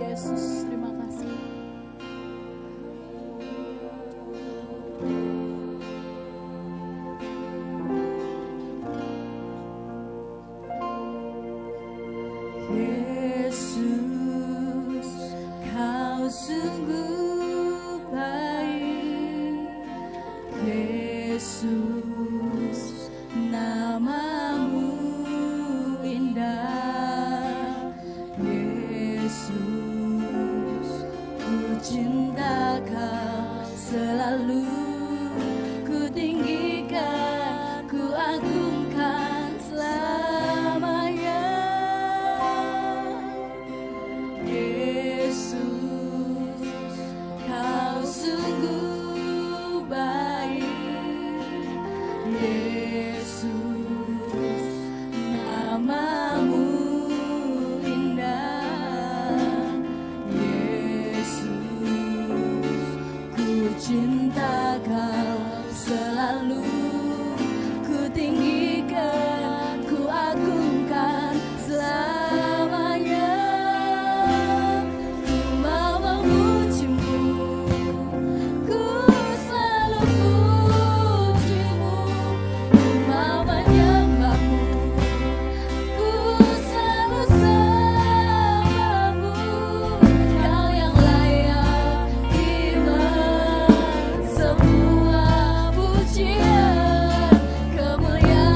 Yesus, terima kasih. Yesus, kau sungguh baik. Yesus, namamu indah. Yesus, ku cinta kau selalu. Ku tinggikan, ku agungkan selamanya. Yesus, kau sungguh baik. Yesus, namamu indah. Yesus, ku cinta kau selalu. Ku tinggikan, ku agungkan selamanya. Ku mau memujimu, ku selalu pujimu. Ku mau menyembahmu, ku selalu sembahmu. Kau yang layak terima semua pujian, kemuliaan.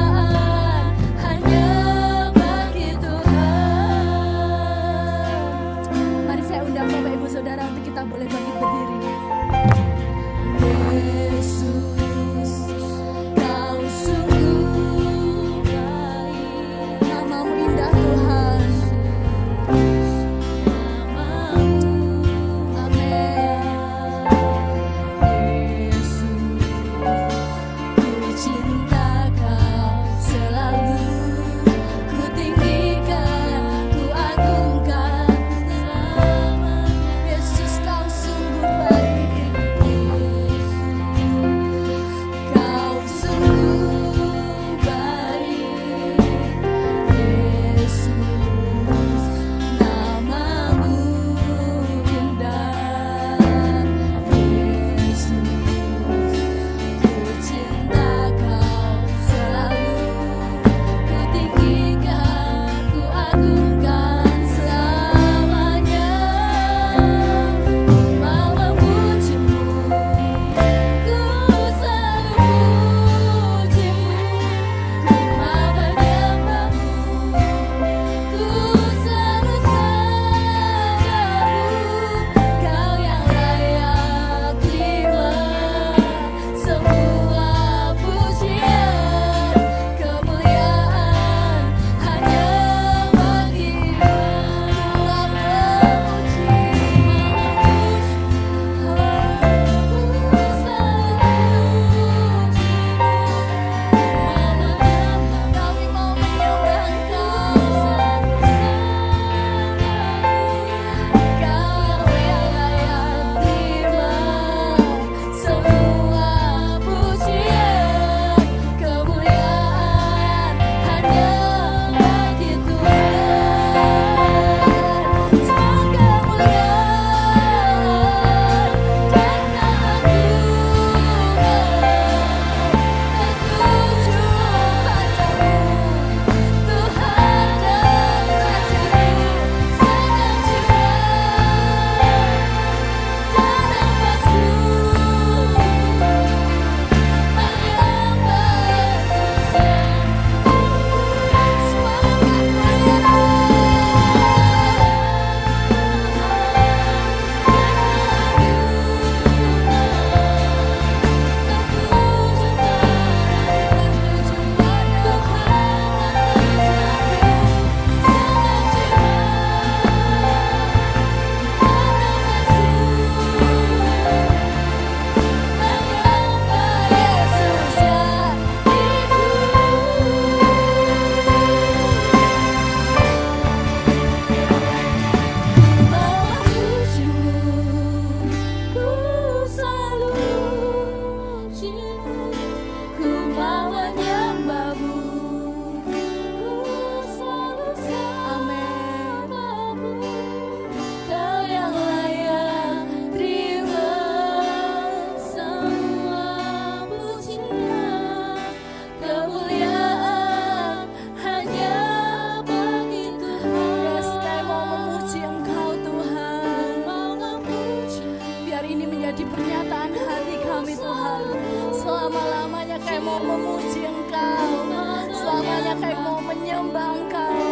mau memuji Engkau, selamanya kami mau menyembah Engkau,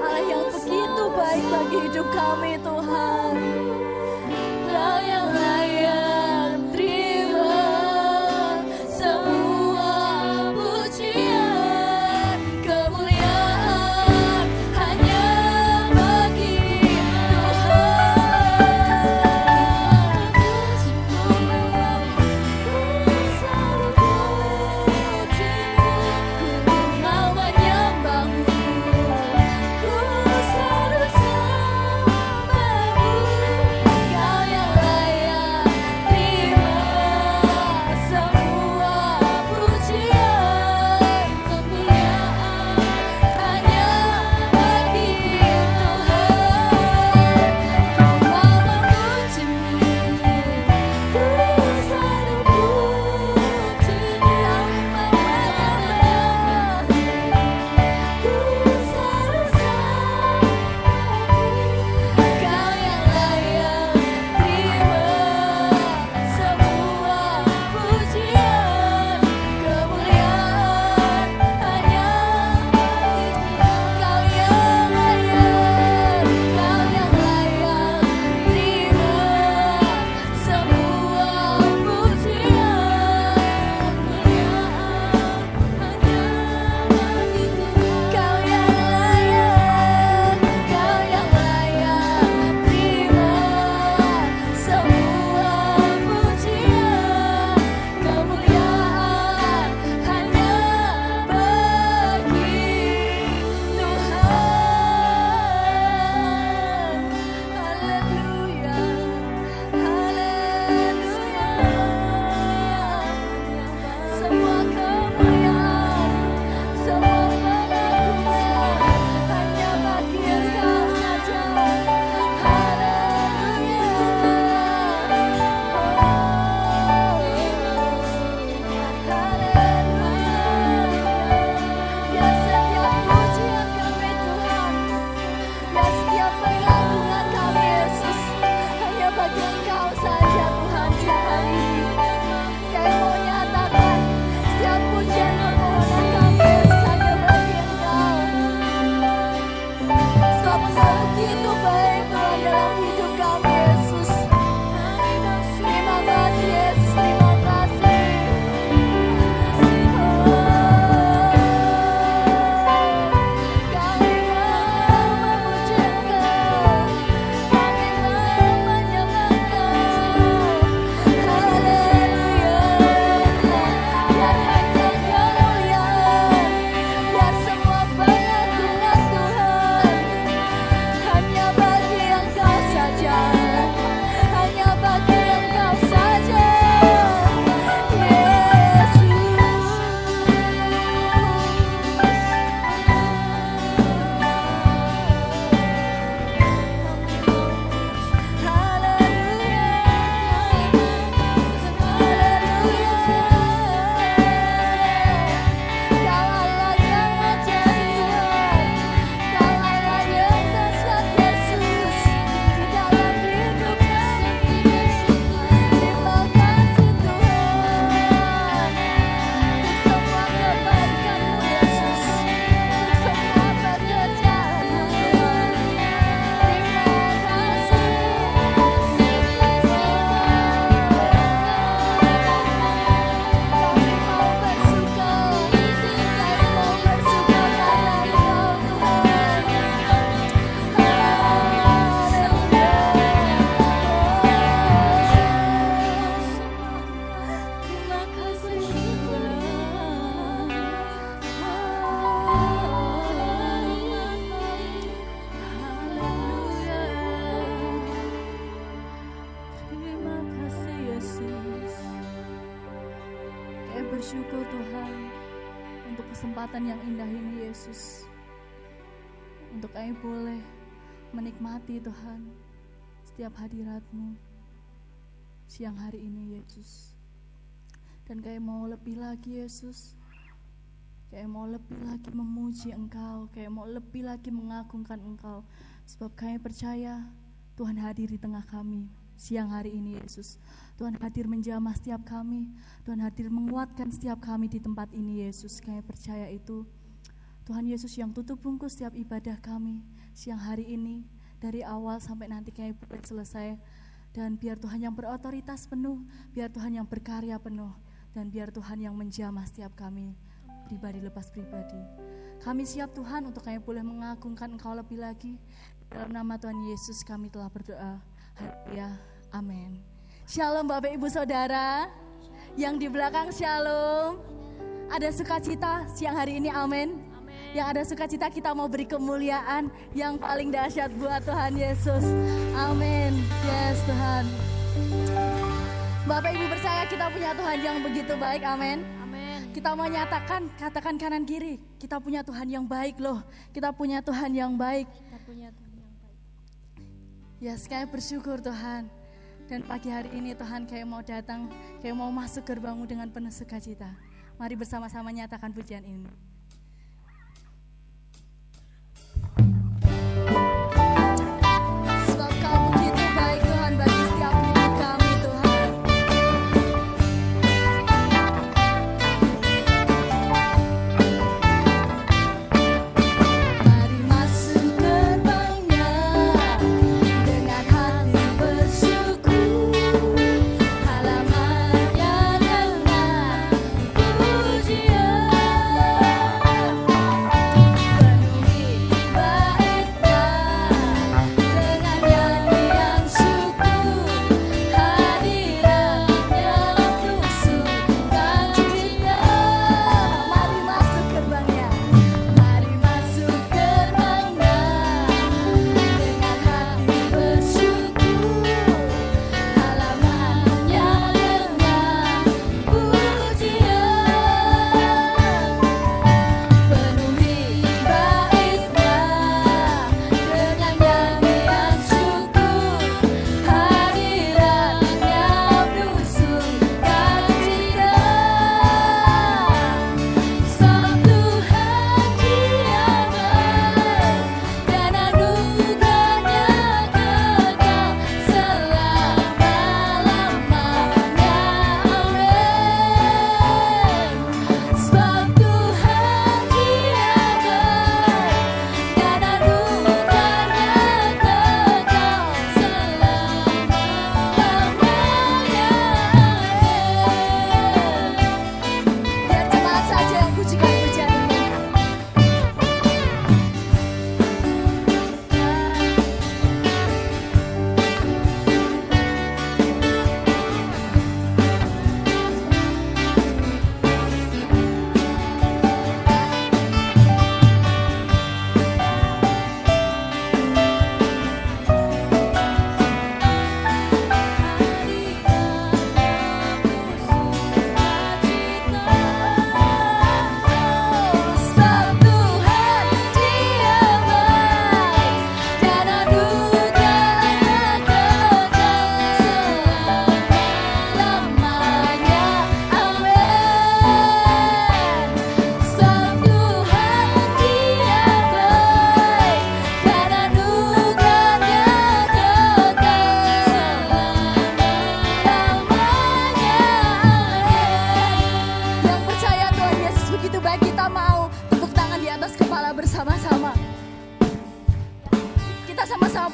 Allah yang begitu baik bagi hidup kami Tuhan. Kau yang layak terima semua pujian, kemuliaan hanya bagi Tuhan. Ku selalu pujimu, ku mau menyembahmu, ku selalu sembahmu. Kau yang layak terima semua pujian, kemuliaan hanya bagi Tuhan. Ku mau memujimu, ku selalu pujimu, ku selalu sembahmu. Kau yang layak terima semua pujian, kemuliaan hanya bagi Kau yang layak, Kau yang layak terima semua pujian, kemuliaan hanya bagi Kau yang layak, Kau yang layak terima semua pujian, kemuliaan hanya bagi Tuhan. Haleluya, haleluya. Semua kemuliaan, semua pengakuan hanya bagi Engkau saja. Haleluya. Biar setiap pujian kami Tuhan, biar setiap pengagungan kami Yesus hanya bagi Engkau saja Tuhan. Siang hari ini kami mau nyatakan setiap pujian permohonan kami Yesus hanya bagi Engkau. Sebab Engkau begitu baik Tuhan dalam hidup kami Yesus. Terima kasih Yesus, terima kasih. Kami mau memuji Engkau, kami mau menyembah Engkau. Haleluya. Biar hanya kemuliaan, biar semua pengagungan Tuhan hanya bagi Engkau saja, hanya bagi Engkau saja, Yesus. Haleluya, haleluya. Kau Allah yang ajaib Tuhan, Kau Allah yang dahsyat Yesus di dalam hidup kami. Terima kasih Tuhan untuk semua kebaikan-Mu Yesus, untuk semua pekerjaan-Mu Tuhan. Terima kasih. Kami mau bersuka, kami mau bersuka karena Engkau Tuhan. Terima kasih Terima kasih Yesus. Kami bersyukur Tuhan untuk kesempatan yang indah ini Yesus, untuk kami boleh menikmati Tuhan setiap hadirat-Mu siang hari ini Yesus. Dan kami mau lebih lagi Yesus, kami mau lebih lagi memuji Engkau, kami mau lebih lagi mengagungkan Engkau, sebab kami percaya Tuhan hadir di tengah kami siang hari ini Yesus. Tuhan hadir menjamah setiap kami. Tuhan hadir menguatkan setiap kami di tempat ini, Yesus. Kami percaya itu. Tuhan Yesus yang tutup bungkus setiap ibadah kami siang hari ini, dari awal sampai nanti kami boleh selesai. Dan biar Tuhan yang berotoritas penuh, biar Tuhan yang berkarya penuh, dan biar Tuhan yang menjamah setiap kami, pribadi lepas pribadi. Kami siap Tuhan untuk kami boleh mengagungkan Engkau lebih lagi. Dalam nama Tuhan Yesus kami telah berdoa. Haleluya. Amin. Shalom Bapak Ibu Saudara. Yang di belakang shalom. Ada sukacita siang hari ini, amin. Yang ada sukacita kita mau beri kemuliaan yang paling dahsyat buat Tuhan Yesus. Amin. Yes Tuhan. Bapak Ibu percaya kita punya Tuhan yang begitu baik, amin. Kita mau nyatakan, katakan kanan kiri, kita punya Tuhan yang baik loh. Kita punya Tuhan yang baik. Yes, kayak bersyukur Tuhan. Dan pagi hari ini Tuhan kayak mau datang, kayak mau masuk gerbang-Mu dengan penuh sukacita. Mari bersama-sama nyatakan pujian ini. Sebab Kau begitu baik Tuhan bagi setiap hidup kami Tuhan. Mari masuk gerbang-Nya dengan hati bersyukur, halaman-Nya dengan pujian.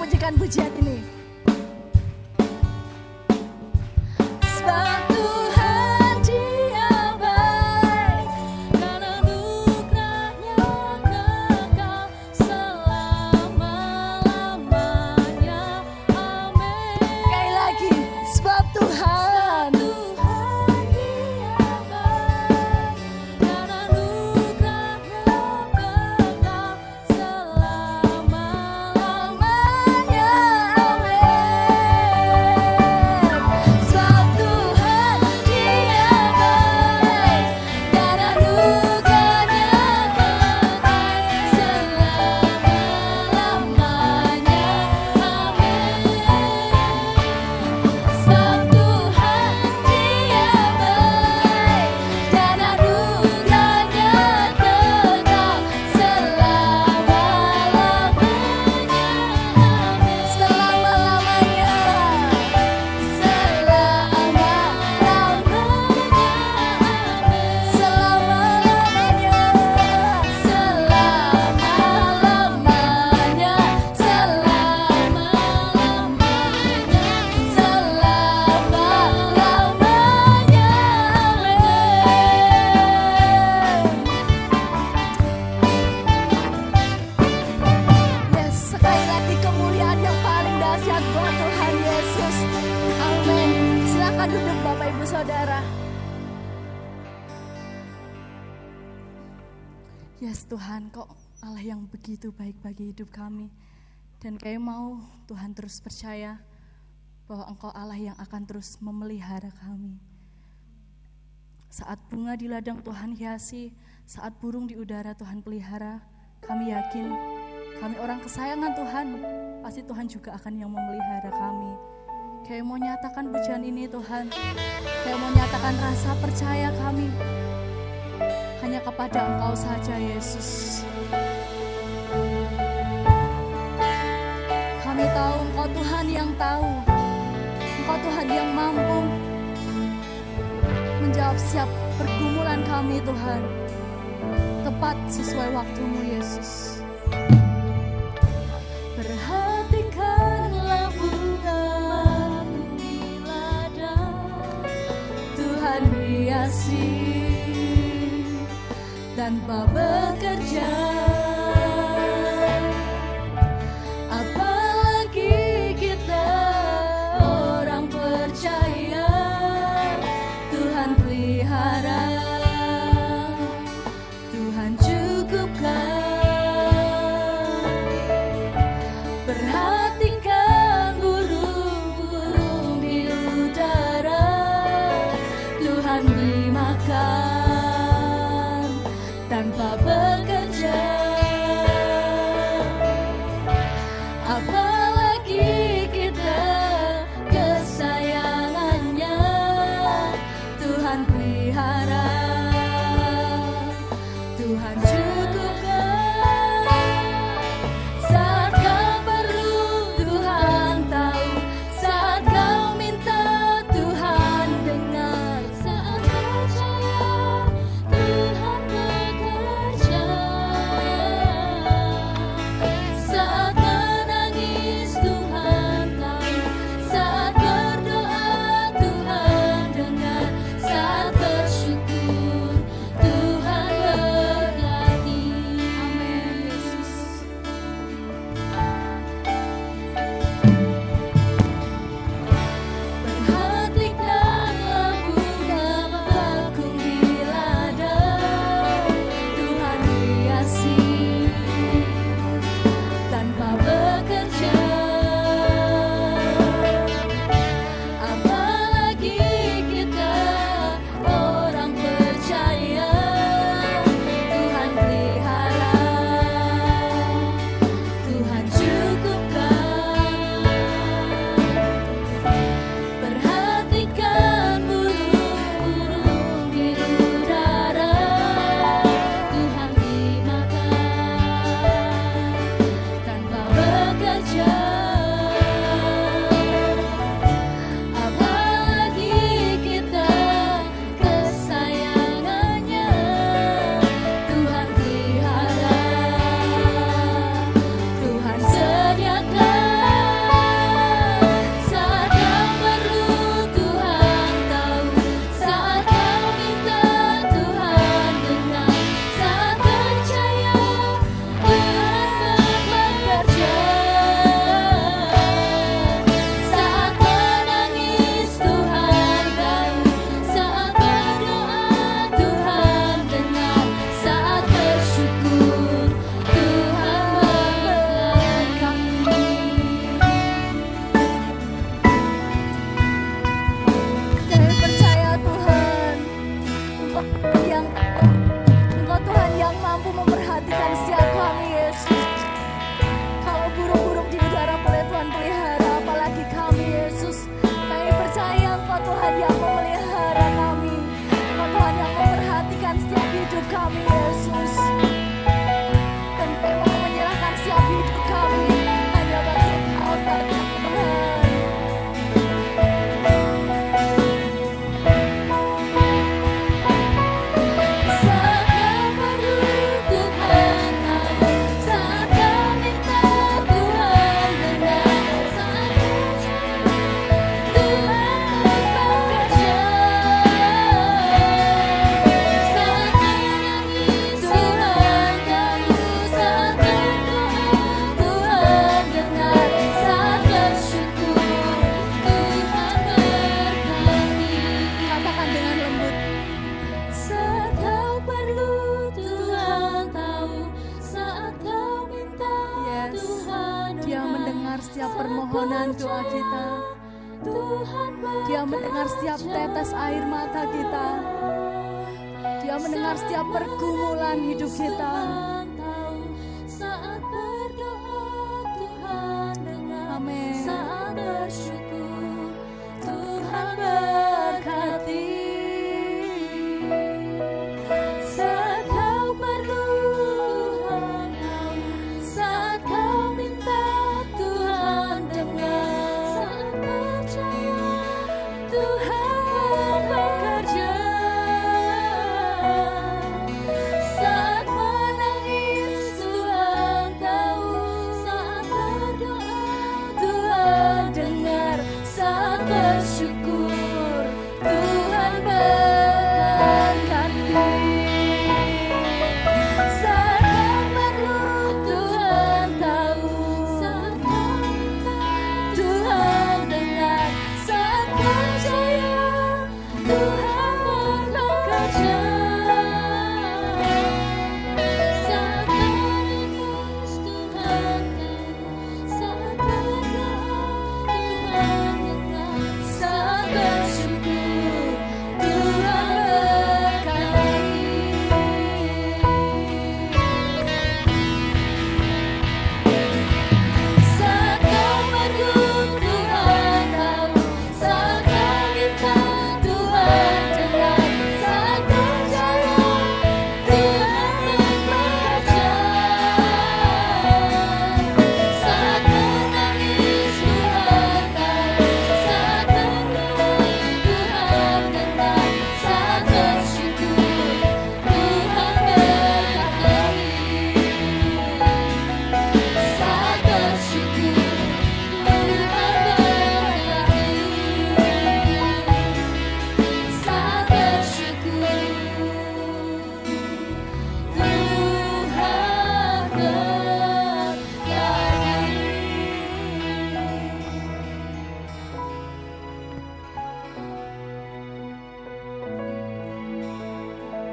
Pujikan pujian ini. Sebab Tuhan Dia baik dan anugerah-Nya kekal selama-lamanya. Amin. Sekali lagi, sebab Tuhan Dia baik dan anugerah-Nya kekal selama-lamanya. Amin. Yes Tuhan, Kau Allah yang begitu baik bagi hidup kami. Dan kami mau Tuhan terus percaya bahwa Engkau Allah yang akan terus memelihara kami. Saat bunga di ladang Tuhan hiasi, saat burung di udara Tuhan pelihara, kami yakin kami orang kesayangan Tuhan, pasti Tuhan juga akan yang memelihara kami. Kami mau nyatakan pujian ini Tuhan, kami mau nyatakan rasa percaya kami hanya kepada Engkau saja Yesus. Kami tahu Engkau Tuhan yang tahu, Engkau Tuhan yang mampu menjawab setiap pergumulan kami Tuhan, tepat sesuai waktu-Mu Yesus. Perhatikanlah bunga di ladang, Tuhan hiasi tanpa bekerja. Apalagi kita orang percaya, Tuhan pelihara, Tuhan cukupkan. Perhatikan burung-burung di udara, Tuhan beri makan tanpa bekerja. Apalagi kita kesayangannya, Tuhan pelihara, Tuhan cukupkan. Saat kau perlu Tuhan tahu, saat kau minta Tuhan dengar, saat percaya Tuhan bekerja. Saat menangis Tuhan tahu, saat berdoa Tuhan dengar, saat bersyukur Tuhan berkati. Amin Yesus. Perhatikanlah bunga bakung di ladang, Tuhan hiasi tanpa bekerja. Apalagi kita orang percaya, Tuhan pelihara, Tuhan cukupkan. Perhatikan burung-burung di udara, Tuhan beri makan tanpa bekerja. Apalagi kita kesayangannya, Tuhan pelihara, Tuhan sediakan. Saat kau perlu Tuhan tahu, saat kau minta Tuhan dengar, saat percaya Tuhan bekerja. Saat menangis Tuhan tahu, saat berdoa Tuhan dengar, saat bersyukur Tuhan berkati. Kami percaya Tuhan, Engkau Tuhan yang mampu memperhatikan setiap kami Yesus. Kalau burung-burung di udara boleh Tuhan pelihara, apalagi kami Yesus. Kami percaya Engkau Tuhan yang memelihara kami, Engkau Tuhan yang memperhatikan setiap hidup kami Yesus. Dan kami mau menyerahkan setiap hidup kami hanya bagi Engkau saja Tuhan. Saat kau perlu Tuhan tahu, saat kau minta Tuhan dengar, saat percaya Tuhan bekerja. Saat menangis Tuhan setiap permohonan doa kita. Dia mendengar setiap tetes air mata kita. Dia mendengar setiap pergumulan hidup kita. Amin. Saat bersyukur, Tuhan berkati. Saat kau perlu, Tuhan tahu. Saat kau minta, Tuhan dengar. Saat percaya, Tuhan bekerja. Saat menangis, Tuhan tahu. Saat berdoa, Tuhan dengar. Saat bersyukur, Tuhan berkati. Saat kau perlu, Tuhan tahu. Saat kau minta, Tuhan dengar. Saat percaya, Tuhan bekerja. Saat menangis, Tuhan tahu. Saat berdoa, Tuhan dengar. Saat bersyukur, Tuhan berkati. Saat kau perlu, Tuhan tahu. Saat kau minta, Tuhan dengar. Saat percaya, Tuhan bekerja. Saat menangis, Tuhan tahu. Saat berdoa, Tuhan dengar. Saat bersyukur, Tuhan berkati. Saat bersyukur, Tuhan berkati. Saat bersyukur, Tuhan berkati.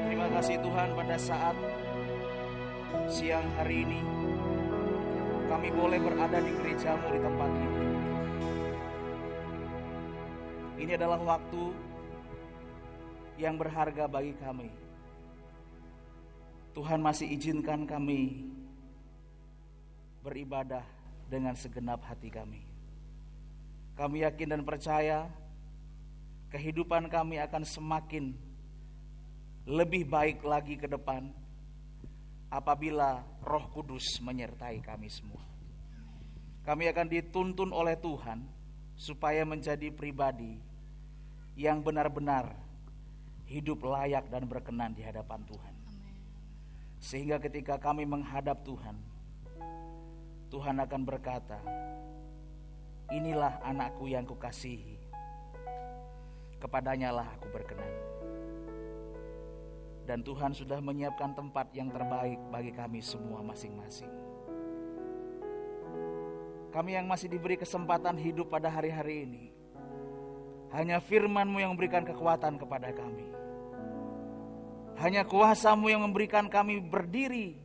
Terima kasih Tuhan, pada saat siang hari ini kami boleh berada di gereja-Mu di tempat ini. Ini adalah waktu yang berharga bagi kami. Tuhan masih izinkan kami beribadah dengan segenap hati kami. Kami yakin dan percaya kehidupan kami akan semakin lebih baik lagi ke depan apabila Roh Kudus menyertai kami semua. Kami akan dituntun oleh Tuhan supaya menjadi pribadi yang benar-benar hidup layak dan berkenan di hadapan Tuhan. Sehingga ketika kami menghadap Tuhan, Tuhan akan berkata, inilah anakku yang kukasihi, kepadanya lah aku berkenan. Dan Tuhan sudah menyiapkan tempat yang terbaik bagi kami semua masing-masing. Kami yang masih diberi kesempatan hidup pada hari-hari ini, hanya firman-Mu yang memberikan kekuatan kepada kami. Hanya kuasa-Mu yang memberikan kami berdiri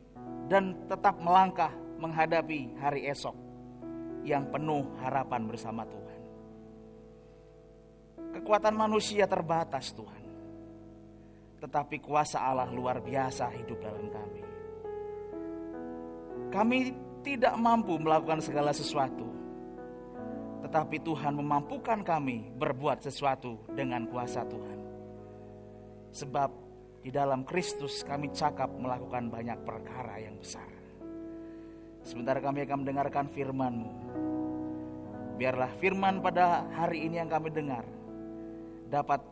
dan tetap melangkah menghadapi hari esok yang penuh harapan bersama Tuhan. Kekuatan manusia terbatas Tuhan, tetapi kuasa Allah luar biasa hidup dalam kami. Kami tidak mampu melakukan segala sesuatu, tetapi Tuhan memampukan kami berbuat sesuatu dengan kuasa Tuhan. Sebab di dalam Kristus kami cakap melakukan banyak perkara yang besar. Sebentar kami akan mendengarkan firman-Mu. Biarlah firman pada hari ini yang kami dengar dapat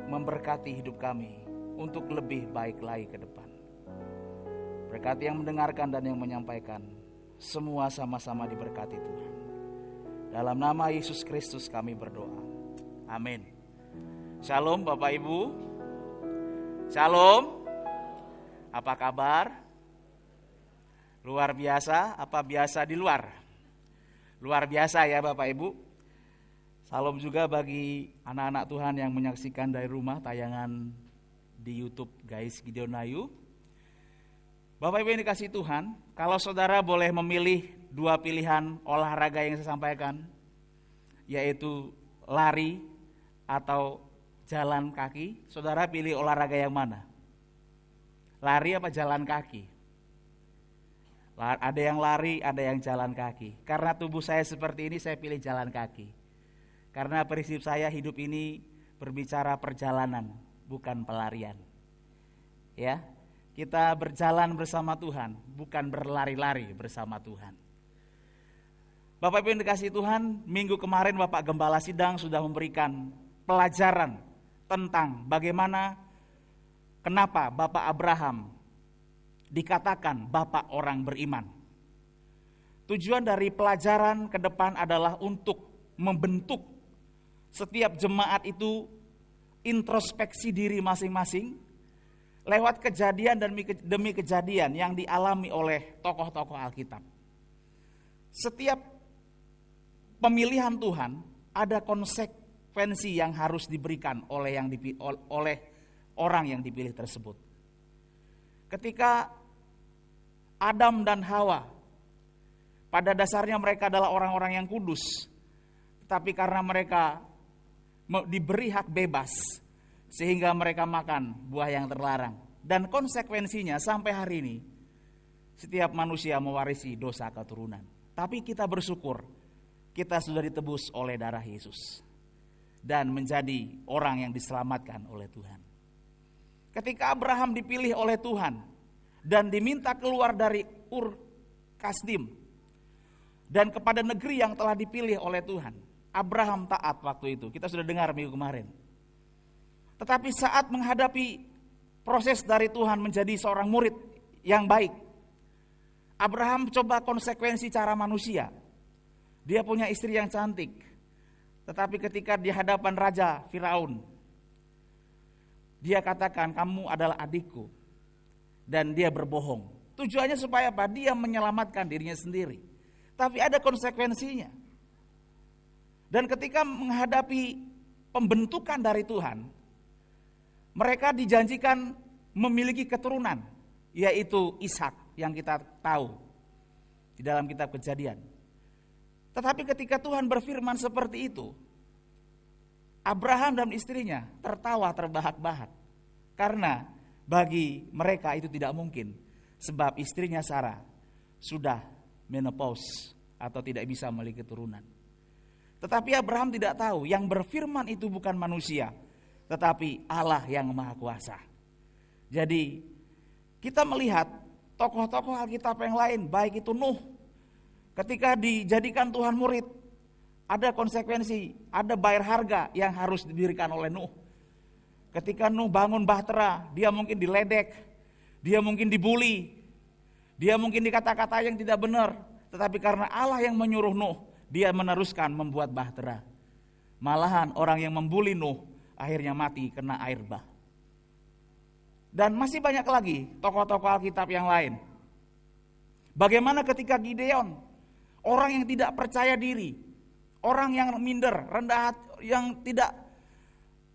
memberkati hidup kami untuk lebih baik lagi ke depan. Berkati yang mendengarkan dan yang menyampaikan, semua sama-sama diberkati Tuhan. Dalam nama Yesus Kristus kami berdoa. Amin. Shalom Bapak Ibu. Shalom. Apa kabar? Luar biasa, apa biasa di luar? Luar biasa ya Bapak Ibu. Salam juga bagi anak-anak Tuhan yang menyaksikan dari rumah tayangan di YouTube Guys Gideon Ayu. Bapak Ibu yang dikasih Tuhan, kalau saudara boleh memilih dua pilihan olahraga yang saya sampaikan, yaitu lari atau jalan kaki. Saudara pilih olahraga yang mana? Lari apa jalan kaki? Ada yang lari, ada yang jalan kaki. Karena tubuh saya seperti ini, saya pilih jalan kaki. Karena prinsip saya hidup ini berbicara perjalanan, bukan pelarian. Ya, kita berjalan bersama Tuhan, bukan berlari-lari bersama Tuhan. Bapak Ibu yang dikasihi Tuhan, minggu kemarin Bapak Gembala Sidang sudah memberikan pelajaran tentang bagaimana, kenapa Bapak Abraham dikatakan Bapak orang beriman. Tujuan dari pelajaran ke depan adalah untuk membentuk setiap jemaat itu introspeksi diri masing-masing lewat kejadian demi kejadian yang dialami oleh tokoh-tokoh Alkitab. Setiap pemilihan Tuhan ada konsekuensi yang harus diberikan oleh orang yang dipilih tersebut. Ketika Adam dan Hawa, pada dasarnya mereka adalah orang-orang yang kudus, tetapi karena mereka diberi hak bebas, sehingga mereka makan buah yang terlarang. Dan konsekuensinya sampai hari ini, setiap manusia mewarisi dosa keturunan. Tapi kita bersyukur, kita sudah ditebus oleh darah Yesus dan menjadi orang yang diselamatkan oleh Tuhan. Ketika Abraham dipilih oleh Tuhan dan diminta keluar dari Ur Kasdim dan kepada negeri yang telah dipilih oleh Tuhan, Abraham taat waktu itu. Kita sudah dengar minggu kemarin. Tetapi saat menghadapi proses dari Tuhan menjadi seorang murid yang baik, Abraham coba konsekuensi cara manusia. Dia punya istri yang cantik, tetapi ketika di hadapan Raja Firaun, dia katakan, kamu adalah adikku. Dan dia berbohong. Tujuannya supaya apa? Dia menyelamatkan dirinya sendiri. Tapi ada konsekuensinya. Dan ketika menghadapi pembentukan dari Tuhan, mereka dijanjikan memiliki keturunan, yaitu Ishak yang kita tahu di dalam kitab Kejadian. Tetapi ketika Tuhan berfirman seperti itu, Abraham dan istrinya tertawa terbahak-bahak. Karena bagi mereka itu tidak mungkin, sebab istrinya Sarah sudah menopause atau tidak bisa memiliki keturunan. Tetapi Abraham tidak tahu, yang berfirman itu bukan manusia, tetapi Allah yang Maha Kuasa. Jadi kita melihat tokoh-tokoh Alkitab yang lain, baik itu Nuh, ketika dijadikan Tuhan murid, ada konsekuensi, ada bayar harga yang harus diberikan oleh Nuh. Ketika Nuh bangun bahtera, dia mungkin diledek, dia mungkin dibully, dia mungkin dikata-kata yang tidak benar, tetapi karena Allah yang menyuruh Nuh, dia meneruskan membuat bahtera. Malahan orang yang membuli Nuh akhirnya mati kena air bah. Dan masih banyak lagi tokoh-tokoh Alkitab yang lain. Bagaimana ketika Gideon, orang yang tidak percaya diri, orang yang minder, rendah hati, yang tidak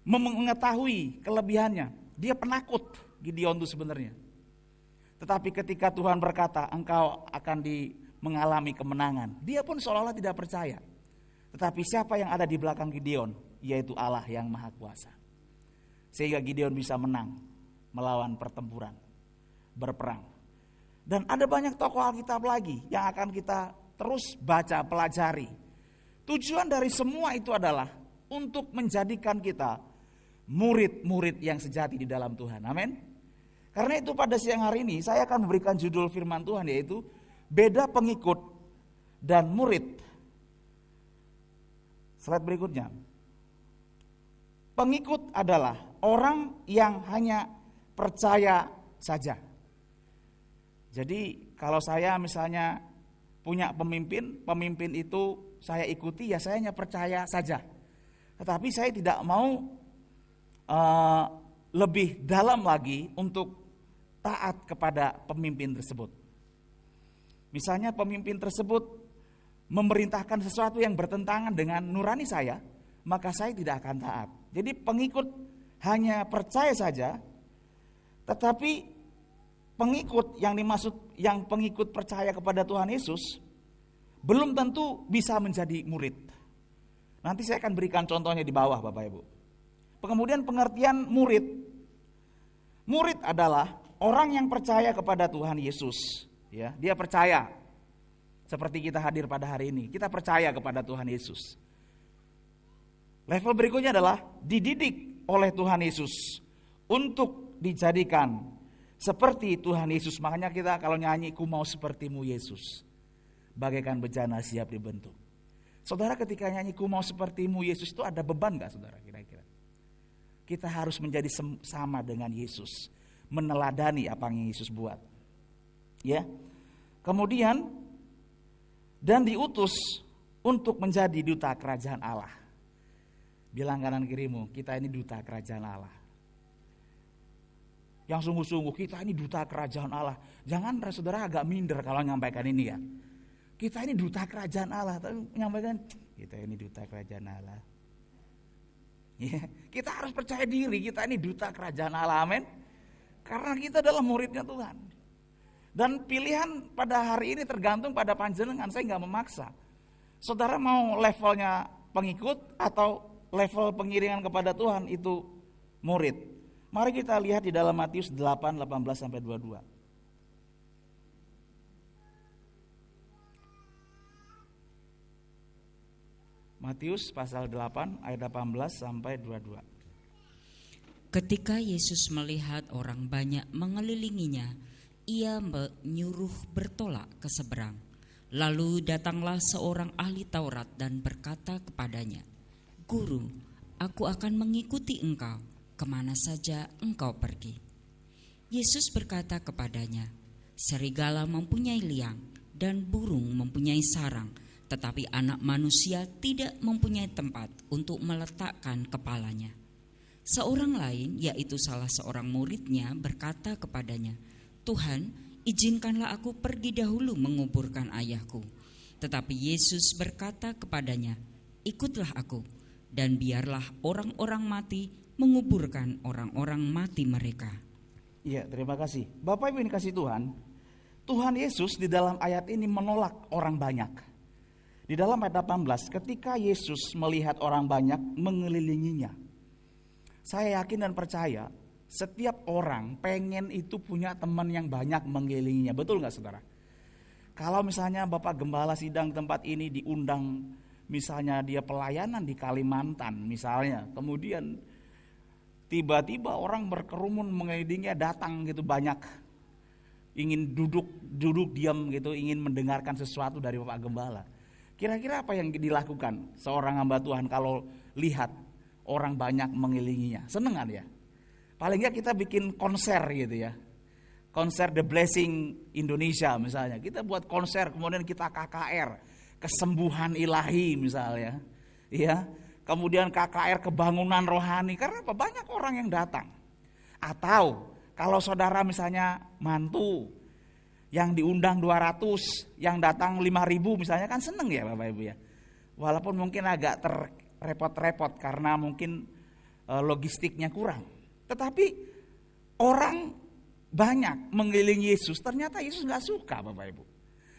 mengetahui kelebihannya. Dia penakut, Gideon itu sebenarnya. Tetapi ketika Tuhan berkata, engkau akan mengalami kemenangan, dia pun seolah-olah tidak percaya. Tetapi siapa yang ada di belakang Gideon? Yaitu Allah yang Maha Kuasa. Sehingga Gideon bisa menang melawan pertempuran, berperang. Dan ada banyak tokoh Alkitab lagi yang akan kita terus baca, pelajari. Tujuan dari semua itu adalah untuk menjadikan kita murid-murid yang sejati di dalam Tuhan. Amin. Karena itu pada siang hari ini saya akan memberikan judul firman Tuhan, yaitu beda pengikut dan murid. Slide berikutnya. Pengikut adalah orang yang hanya percaya saja. Jadi kalau saya misalnya punya pemimpin itu saya ikuti, ya saya hanya percaya saja. Tetapi saya tidak mau lebih dalam lagi untuk taat kepada pemimpin tersebut. Misalnya pemimpin tersebut memerintahkan sesuatu yang bertentangan dengan nurani saya, maka saya tidak akan taat. Jadi pengikut hanya percaya saja, tetapi pengikut yang dimaksud, yang pengikut percaya kepada Tuhan Yesus, belum tentu bisa menjadi murid. Nanti saya akan berikan contohnya di bawah Bapak Ibu. Kemudian pengertian murid. Murid adalah orang yang percaya kepada Tuhan Yesus. Ya, dia percaya. Seperti kita hadir pada hari ini, kita percaya kepada Tuhan Yesus. Level berikutnya adalah dididik oleh Tuhan Yesus untuk dijadikan seperti Tuhan Yesus. Makanya kita kalau nyanyi, ku mau sepertimu Yesus, bagaikan bejana siap dibentuk. Saudara, ketika nyanyi ku mau sepertimu Yesus itu ada beban gak saudara kira-kira? Kita harus menjadi sama dengan Yesus, meneladani apa yang Yesus buat. Ya. Kemudian dan diutus untuk menjadi duta kerajaan Allah. Bilang kanan kirimu, kita ini duta kerajaan Allah. Yang sungguh-sungguh, kita ini duta kerajaan Allah. Jangan saudara agak minder kalau nyampaikan ini ya. Kita ini duta kerajaan Allah, tapi menyampaikan kita ini duta kerajaan Allah. Ya, kita harus percaya diri, kita ini duta kerajaan Allah, amin. Karena kita adalah muridnya Tuhan. Dan pilihan pada hari ini tergantung pada panjenengan, saya nggak memaksa. Saudara mau levelnya pengikut atau level pengiringan kepada Tuhan itu murid. Mari kita lihat di dalam Matius 8:18-22. Matius pasal 8 ayat 18-22. Ketika Yesus melihat orang banyak mengelilinginya, ia menyuruh bertolak ke seberang. Lalu datanglah seorang ahli Taurat dan berkata kepadanya, "Guru, aku akan mengikuti engkau kemana saja engkau pergi." Yesus berkata kepadanya, "Serigala mempunyai liang dan burung mempunyai sarang, tetapi anak manusia tidak mempunyai tempat untuk meletakkan kepalanya." Seorang lain, yaitu salah seorang muridnya, berkata kepadanya, "Tuhan, izinkanlah aku pergi dahulu menguburkan ayahku." Tetapi Yesus berkata kepadanya, "Ikutlah aku, dan biarlah orang-orang mati menguburkan orang-orang mati mereka." Iya, terima kasih. Bapak Ibu yang dikasihi Tuhan, Tuhan Yesus di dalam ayat ini menolak orang banyak. Di dalam ayat 18, ketika Yesus melihat orang banyak mengelilinginya, saya yakin dan percaya setiap orang pengen itu punya teman yang banyak mengelilinginya. Betul gak saudara? Kalau misalnya Bapak Gembala sidang tempat ini diundang, misalnya dia pelayanan di Kalimantan misalnya, kemudian tiba-tiba orang berkerumun mengelilinginya, datang gitu banyak, ingin duduk diam gitu, ingin mendengarkan sesuatu dari Bapak Gembala. Kira-kira apa yang dilakukan seorang hamba Tuhan kalau lihat orang banyak mengelilinginya? Seneng kan ya? Paling nggak kita bikin konser gitu ya. Konser The Blessing Indonesia misalnya. Kita buat konser, kemudian kita KKR, kesembuhan ilahi misalnya. Ya. Kemudian KKR kebangunan rohani, karena apa? Banyak orang yang datang. Atau kalau saudara misalnya mantu yang diundang 200, yang datang 5.000 misalnya, kan seneng ya Bapak Ibu ya. Walaupun mungkin agak repot-repot karena mungkin logistiknya kurang. Tetapi orang banyak mengelilingi Yesus, ternyata Yesus gak suka Bapak Ibu.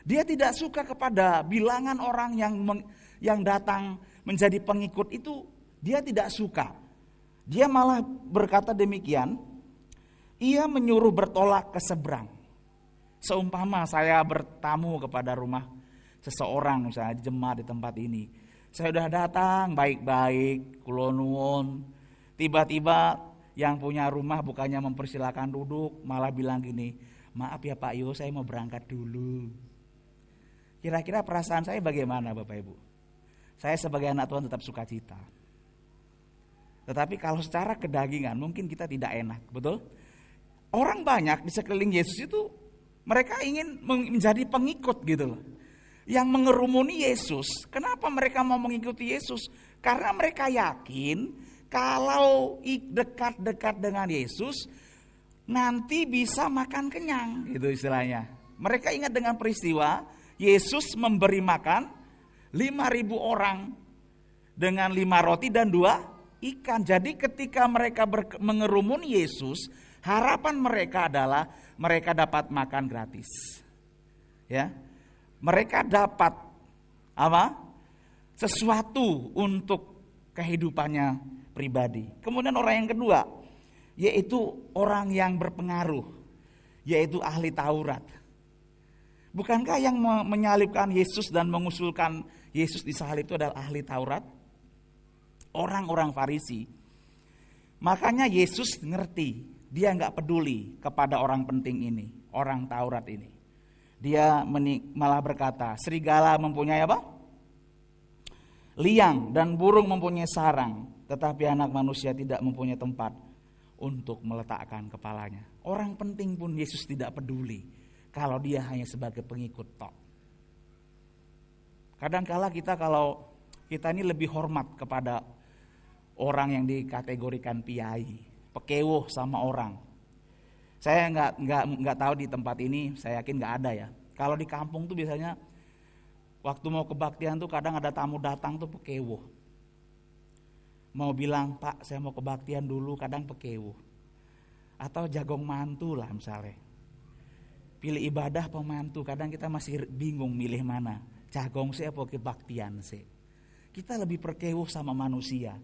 Dia tidak suka kepada bilangan orang yang datang menjadi pengikut itu, dia tidak suka. Dia malah berkata demikian, ia menyuruh bertolak ke seberang. Seumpama saya bertamu kepada rumah seseorang, misalnya jemaat di tempat ini. Saya sudah datang baik-baik, kula nuwun. Tiba-tiba yang punya rumah bukannya mempersilakan duduk, malah bilang gini, "Maaf ya Pak Yo, saya mau berangkat dulu." Kira-kira perasaan saya bagaimana Bapak Ibu? Saya sebagai anak Tuhan tetap sukacita. Tetapi kalau secara kedagingan mungkin kita tidak enak, betul? Orang banyak di sekeliling Yesus itu mereka ingin menjadi pengikut gitu loh. Yang mengerumuni Yesus. Kenapa mereka mau mengikuti Yesus? Karena mereka yakin kalau dekat-dekat dengan Yesus nanti bisa makan kenyang gitu istilahnya. Mereka ingat dengan peristiwa Yesus memberi makan 5.000 orang dengan 5 roti dan 2 ikan. Jadi ketika mereka mengerumuni Yesus, harapan mereka adalah mereka dapat makan gratis. Ya. Mereka dapat apa? Sesuatu untuk kehidupannya pribadi. Kemudian orang yang kedua, yaitu orang yang berpengaruh, yaitu ahli Taurat. Bukankah yang menyalibkan Yesus dan mengusulkan Yesus disalib itu adalah ahli Taurat? Orang-orang Farisi. Makanya Yesus ngerti, dia nggak peduli kepada orang penting ini, orang Taurat ini. Dia malah berkata, serigala mempunyai apa? Liang, dan burung mempunyai sarang, tetapi anak manusia tidak mempunyai tempat untuk meletakkan kepalanya. Orang penting pun Yesus tidak peduli kalau dia hanya sebagai pengikut tok. Kadangkala kalau kita ini lebih hormat kepada orang yang dikategorikan piai, pekewuh sama orang. Saya nggak tahu di tempat ini, saya yakin nggak ada ya. Kalau di kampung tuh biasanya waktu mau kebaktian tuh kadang ada tamu datang tuh pekewuh. Mau bilang, Pak saya mau kebaktian dulu, kadang pekewuh. Atau jagong mantu lah misalnya. Pilih ibadah pemantu, kadang kita masih bingung milih mana. Jagong sih apa kebaktian sih. Kita lebih perkewuh sama manusia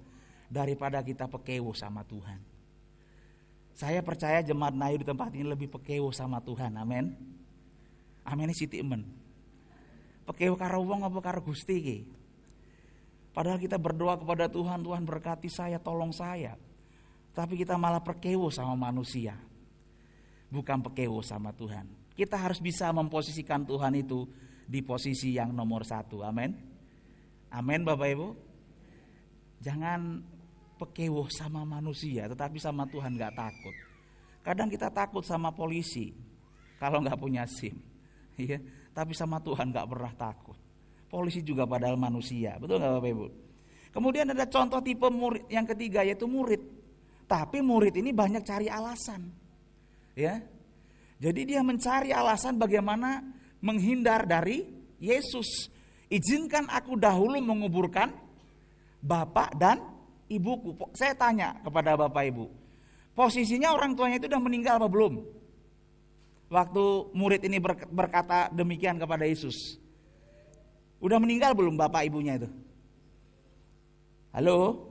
daripada kita pekewuh sama Tuhan. Saya percaya jemaat Nayu di tempat ini lebih pekewuh sama Tuhan, amin. Amin siti emen. Pekewuh karo wong apa karo Gusti iki? Padahal kita berdoa kepada Tuhan, Tuhan berkati saya, tolong saya. Tapi kita malah pekewuh sama manusia. Bukan pekewuh sama Tuhan. Kita harus bisa memposisikan Tuhan itu di posisi yang nomor 1, amin. Amin Bapak Ibu. Jangan pekewuh sama manusia, tetapi sama Tuhan gak takut. Kadang kita takut sama polisi kalau gak punya SIM, ya. Tapi sama Tuhan gak pernah takut. Polisi juga padahal manusia, betul gak Bapak Ibu? Kemudian ada contoh tipe murid yang ketiga, yaitu murid. Tapi murid ini banyak cari alasan, ya. Jadi dia mencari alasan bagaimana menghindar dari Yesus. Izinkan aku dahulu menguburkan bapak dan ibuku. Saya tanya kepada bapak ibu, posisinya orang tuanya itu udah meninggal apa belum? Waktu murid ini berkata demikian kepada Yesus, udah meninggal belum bapak ibunya itu? Halo?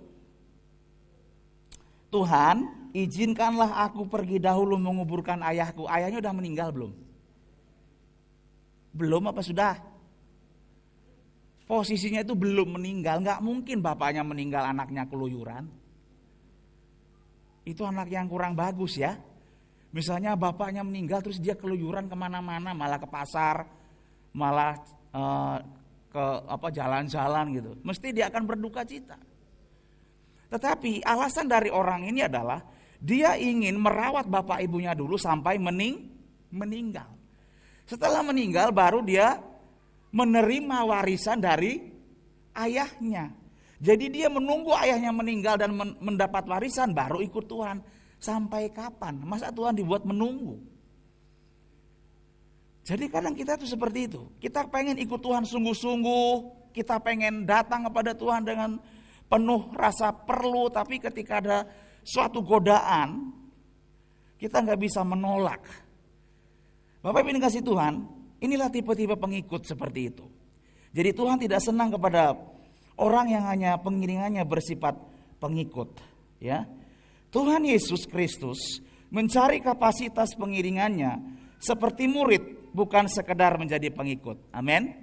Tuhan, izinkanlah aku pergi dahulu menguburkan ayahku. Ayahnya udah meninggal belum? Belum apa sudah? Posisinya itu belum meninggal. Gak mungkin bapaknya meninggal anaknya keluyuran. Itu anak yang kurang bagus ya. Misalnya bapaknya meninggal terus dia keluyuran kemana-mana, malah ke pasar, malah ke jalan-jalan gitu. Mesti dia akan berduka cita. Tetapi alasan dari orang ini adalah dia ingin merawat bapak ibunya dulu sampai meninggal. Setelah meninggal baru dia menerima warisan dari ayahnya. Jadi dia menunggu ayahnya meninggal dan mendapat warisan baru ikut Tuhan. Sampai kapan? Masa Tuhan dibuat menunggu? Jadi kadang kita tuh seperti itu. Kita pengen ikut Tuhan sungguh-sungguh. Kita pengen datang kepada Tuhan dengan penuh rasa perlu. Tapi ketika ada suatu godaan, kita gak bisa menolak. Bapak Ibu dikasih Tuhan, inilah tipe-tipe pengikut seperti itu. Jadi Tuhan tidak senang kepada orang yang hanya pengiringannya bersifat pengikut, ya. Tuhan Yesus Kristus mencari kapasitas pengiringannya seperti murid, bukan sekedar menjadi pengikut. Amin.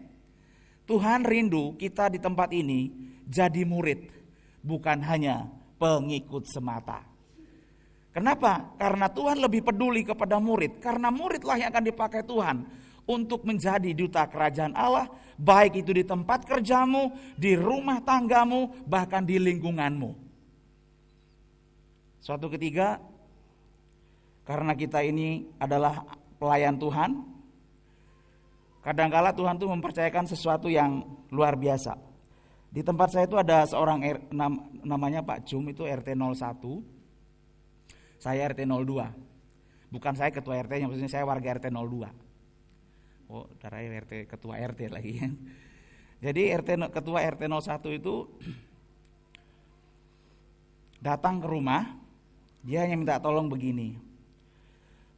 Tuhan rindu kita di tempat ini jadi murid, bukan hanya pengikut semata. Kenapa? Karena Tuhan lebih peduli kepada murid. Karena muridlah yang akan dipakai Tuhan untuk menjadi duta kerajaan Allah, baik itu di tempat kerjamu, di rumah tanggamu, bahkan di lingkunganmu. Suatu ketiga, karena kita ini adalah pelayan Tuhan, kadangkala Tuhan tuh mempercayakan sesuatu yang luar biasa. Di tempat saya itu ada seorang namanya Pak Jum, itu RT 01. Saya RT 02. Bukan saya ketua RT-nya, maksudnya saya warga RT 02. Oh, darahnya RT ketua RT lagi. Jadi ketua RT 01 itu datang ke rumah, dia hanya minta tolong begini.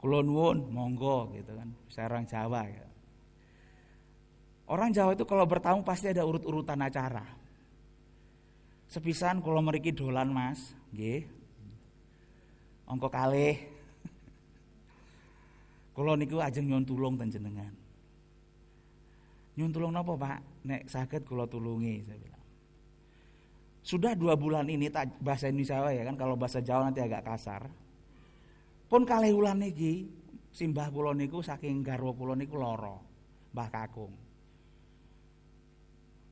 Kula nuwun, monggo gitu kan. Saya orang Jawa ya. Orang Jawa itu kalau bertamu pasti ada urut-urutan acara. Sepisan kula mriki dolan Mas, nggih. Angka kalih. Kula niku ajeng nyuwun tulung ten jenengan. Nyuwun tulung napa, Pak? Nek saged kula tulungi, saya bilang. Sudah 2 bulan ini tak bahasa Indonesia ya kan, kalau bahasa Jawa nanti agak kasar. Pun kalih wulan niki simbah kula niku saking garwa kula niku lara, Mbah Kakung.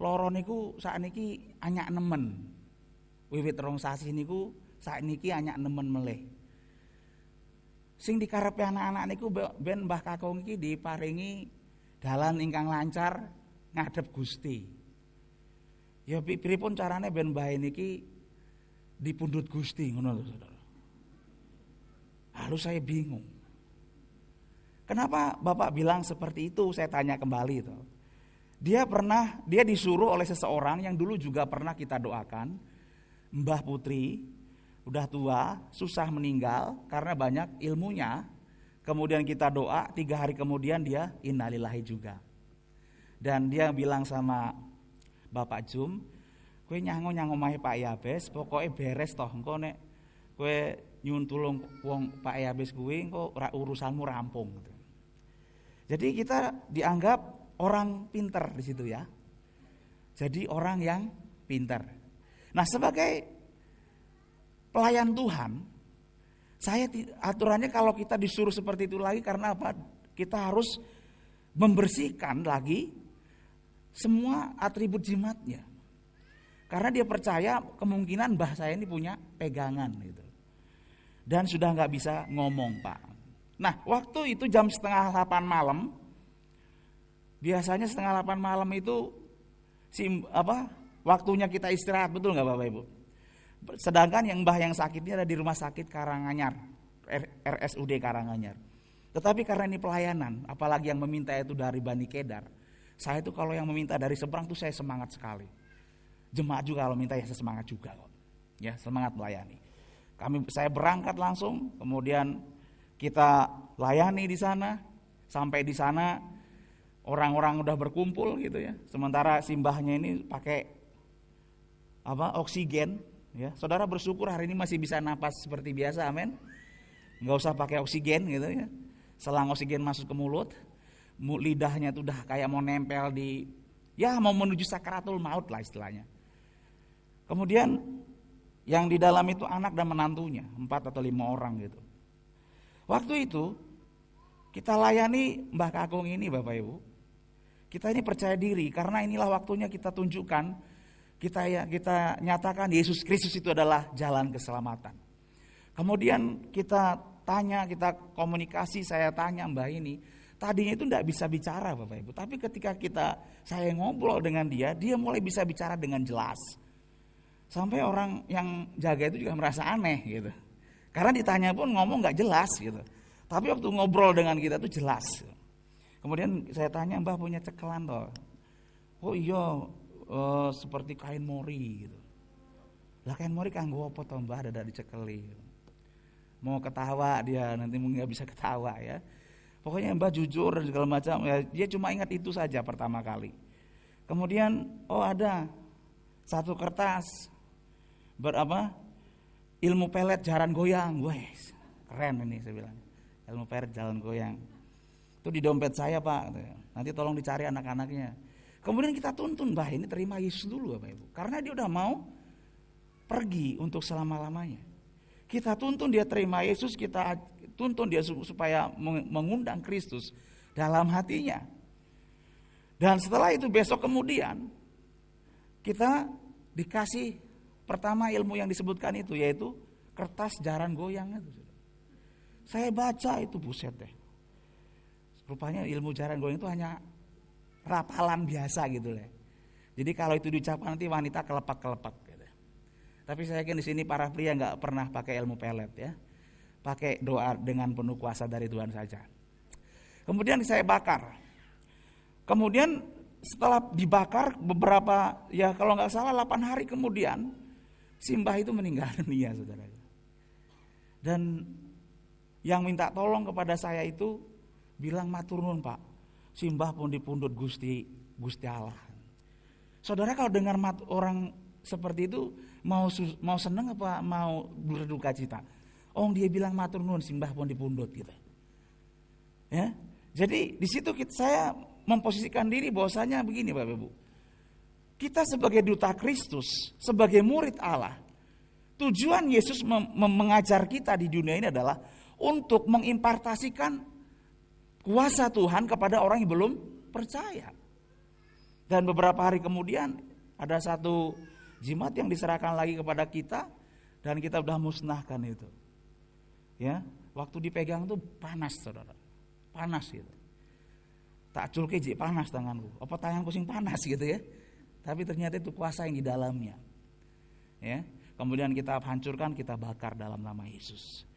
Lara niku sakniki anyak nemen. Wiwit 2 sasi niku sakniki anyak nemen melih. Sing dikarepe anak-anak niku ben Mbah Kakung iki diparingi dalan ingkang lancar ngadhep Gusti. Ya pripun carane ben mbah niki dipundhut Gusti ngono lho Saudara. Lalu saya bingung. Kenapa Bapak bilang seperti itu? Saya tanya kembali itu. Dia disuruh oleh seseorang yang dulu juga pernah kita doakan, Mbah Putri, udah tua, susah meninggal karena banyak ilmunya. Kemudian kita doa, 3 hari kemudian dia innalillahi juga. Dan dia bilang sama Bapak Jum, kowe nyango omahe Pak Yabes, pokoke beres toh, engko nek kowe nyuwun tulung wong Pak Yabes kuwi engko urusanmu rampung. Jadi kita dianggap orang pinter di situ ya. Jadi orang yang pinter. Nah, sebagai pelayan Tuhan, saya aturannya kalau kita disuruh seperti itu lagi karena apa? Kita harus membersihkan lagi semua atribut jimatnya. Karena dia percaya kemungkinan mbah saya ini punya pegangan gitu. Dan sudah nggak bisa ngomong, Pak. Nah, waktu itu jam 7:30 malam. Biasanya 7:30 malam itu waktunya kita istirahat, betul nggak Bapak Ibu? Sedangkan yang mbah yang sakitnya ada di rumah sakit Karanganyar, RSUD Karanganyar. Tetapi karena ini pelayanan, apalagi yang meminta itu dari Bani Kedar, saya itu kalau yang meminta dari seberang tuh saya semangat sekali. Jemaat juga kalau minta ya saya semangat juga kok. Ya, semangat melayani. Saya berangkat langsung, kemudian kita layani di sana. Sampai di sana orang-orang udah berkumpul gitu ya. Sementara simbahnya ini pakai oksigen. Ya, saudara bersyukur hari ini masih bisa napas seperti biasa, amin. Nggak usah pakai oksigen gitu ya. Selang oksigen masuk ke mulut, lidahnya itu udah kayak mau nempel mau menuju sakaratul maut lah istilahnya. Kemudian yang di dalam itu anak dan menantunya, 4 atau 5 orang gitu. Waktu itu kita layani Mbah Kakung ini Bapak Ibu. Kita ini percaya diri karena inilah waktunya kita tunjukkan, kita nyatakan Yesus Kristus itu adalah jalan keselamatan. Kemudian kita tanya, kita komunikasi, saya tanya Mbah ini, tadinya itu tidak bisa bicara Bapak Ibu, tapi ketika saya ngobrol dengan dia mulai bisa bicara dengan jelas. Sampai orang yang jaga itu juga merasa aneh gitu. Karena ditanya pun ngomong gak jelas gitu. Tapi waktu ngobrol dengan kita itu jelas. Kemudian saya tanya, Mbah punya cekelan toh? Oh iya, seperti kain mori gitu. Lah kain mori kanggo apa toh Mbah, ada dicekeli. Mau ketawa dia, nanti mungkin gak bisa ketawa ya. Pokoknya Mbah jujur dan segala macam ya, dia cuma ingat itu saja pertama kali. Kemudian ada satu kertas ilmu pelet jaran goyang. Wes, keren ini saya bilang. Ilmu pelet jalan goyang. Itu di dompet saya, Pak. Nanti tolong dicari anak-anaknya. Kemudian kita tuntun Mbah ini terima Yesus dulu Bapak Ibu. Karena dia udah mau pergi untuk selama-lamanya. Kita tuntun dia terima Yesus, kita tuntun dia supaya mengundang Kristus dalam hatinya. Dan setelah itu besok kemudian kita dikasih pertama ilmu yang disebutkan itu, yaitu kertas jaran goyang itu. Saya baca itu, buset deh. Rupanya ilmu jaran goyang itu hanya rapalan biasa gitu deh. Jadi kalau itu diucapkan nanti wanita kelepak-kelepak gitu. Tapi saya yakin di sini para pria nggak pernah pakai ilmu pelet ya. Pakai doa dengan penuh kuasa dari Tuhan saja. Kemudian saya bakar. Kemudian setelah dibakar beberapa, ya kalau nggak salah 8 hari kemudian, simbah itu meninggal dunia saudara. Dan yang minta tolong kepada saya itu bilang matur nuwun Pak, simbah pun dipundhut Gusti Allah. Saudara kalau dengar orang seperti itu mau seneng apa mau berduka cita? Oh, dia bilang matur nuwun simbah pun dipundhut gitu. Ya. Jadi di situ saya memposisikan diri bahwasanya begini Bapak Ibu. Kita sebagai duta Kristus, sebagai murid Allah, tujuan Yesus mengajar kita di dunia ini adalah untuk mengimpartasikan kuasa Tuhan kepada orang yang belum percaya. Dan beberapa hari kemudian ada satu jimat yang diserahkan lagi kepada kita dan kita sudah musnahkan itu. Ya, waktu dipegang tuh panas saudara, panas gitu. Tak culke jik panas tanganku, apa tanganku sing panas gitu ya. Tapi ternyata itu kuasa yang di dalamnya. Ya, kemudian kita hancurkan, kita bakar dalam nama Yesus.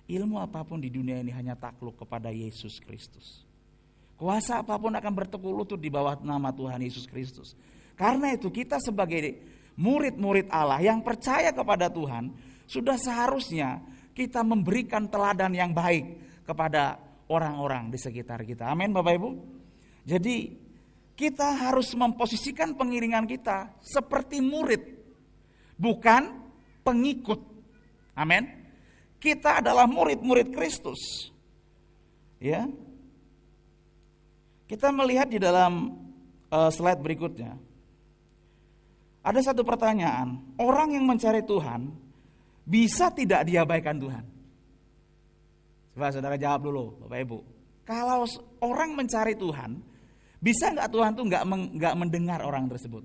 Ilmu apapun di dunia ini hanya takluk kepada Yesus Kristus. Kuasa apapun akan bertekuk lutut di bawah nama Tuhan Yesus Kristus. Karena itu kita sebagai murid-murid Allah yang percaya kepada Tuhan, sudah seharusnya kita memberikan teladan yang baik kepada orang-orang di sekitar kita. Amin Bapak Ibu. Jadi kita harus memposisikan pengiringan kita seperti murid, bukan pengikut. Amin. Kita adalah murid-murid Kristus. Ya. Kita melihat di dalam slide berikutnya. Ada satu pertanyaan, orang yang mencari Tuhan bisa tidak diabaikan Tuhan? Coba saudara jawab dulu, Bapak Ibu. Kalau orang mencari Tuhan, bisa nggak Tuhan tuh nggak mendengar orang tersebut?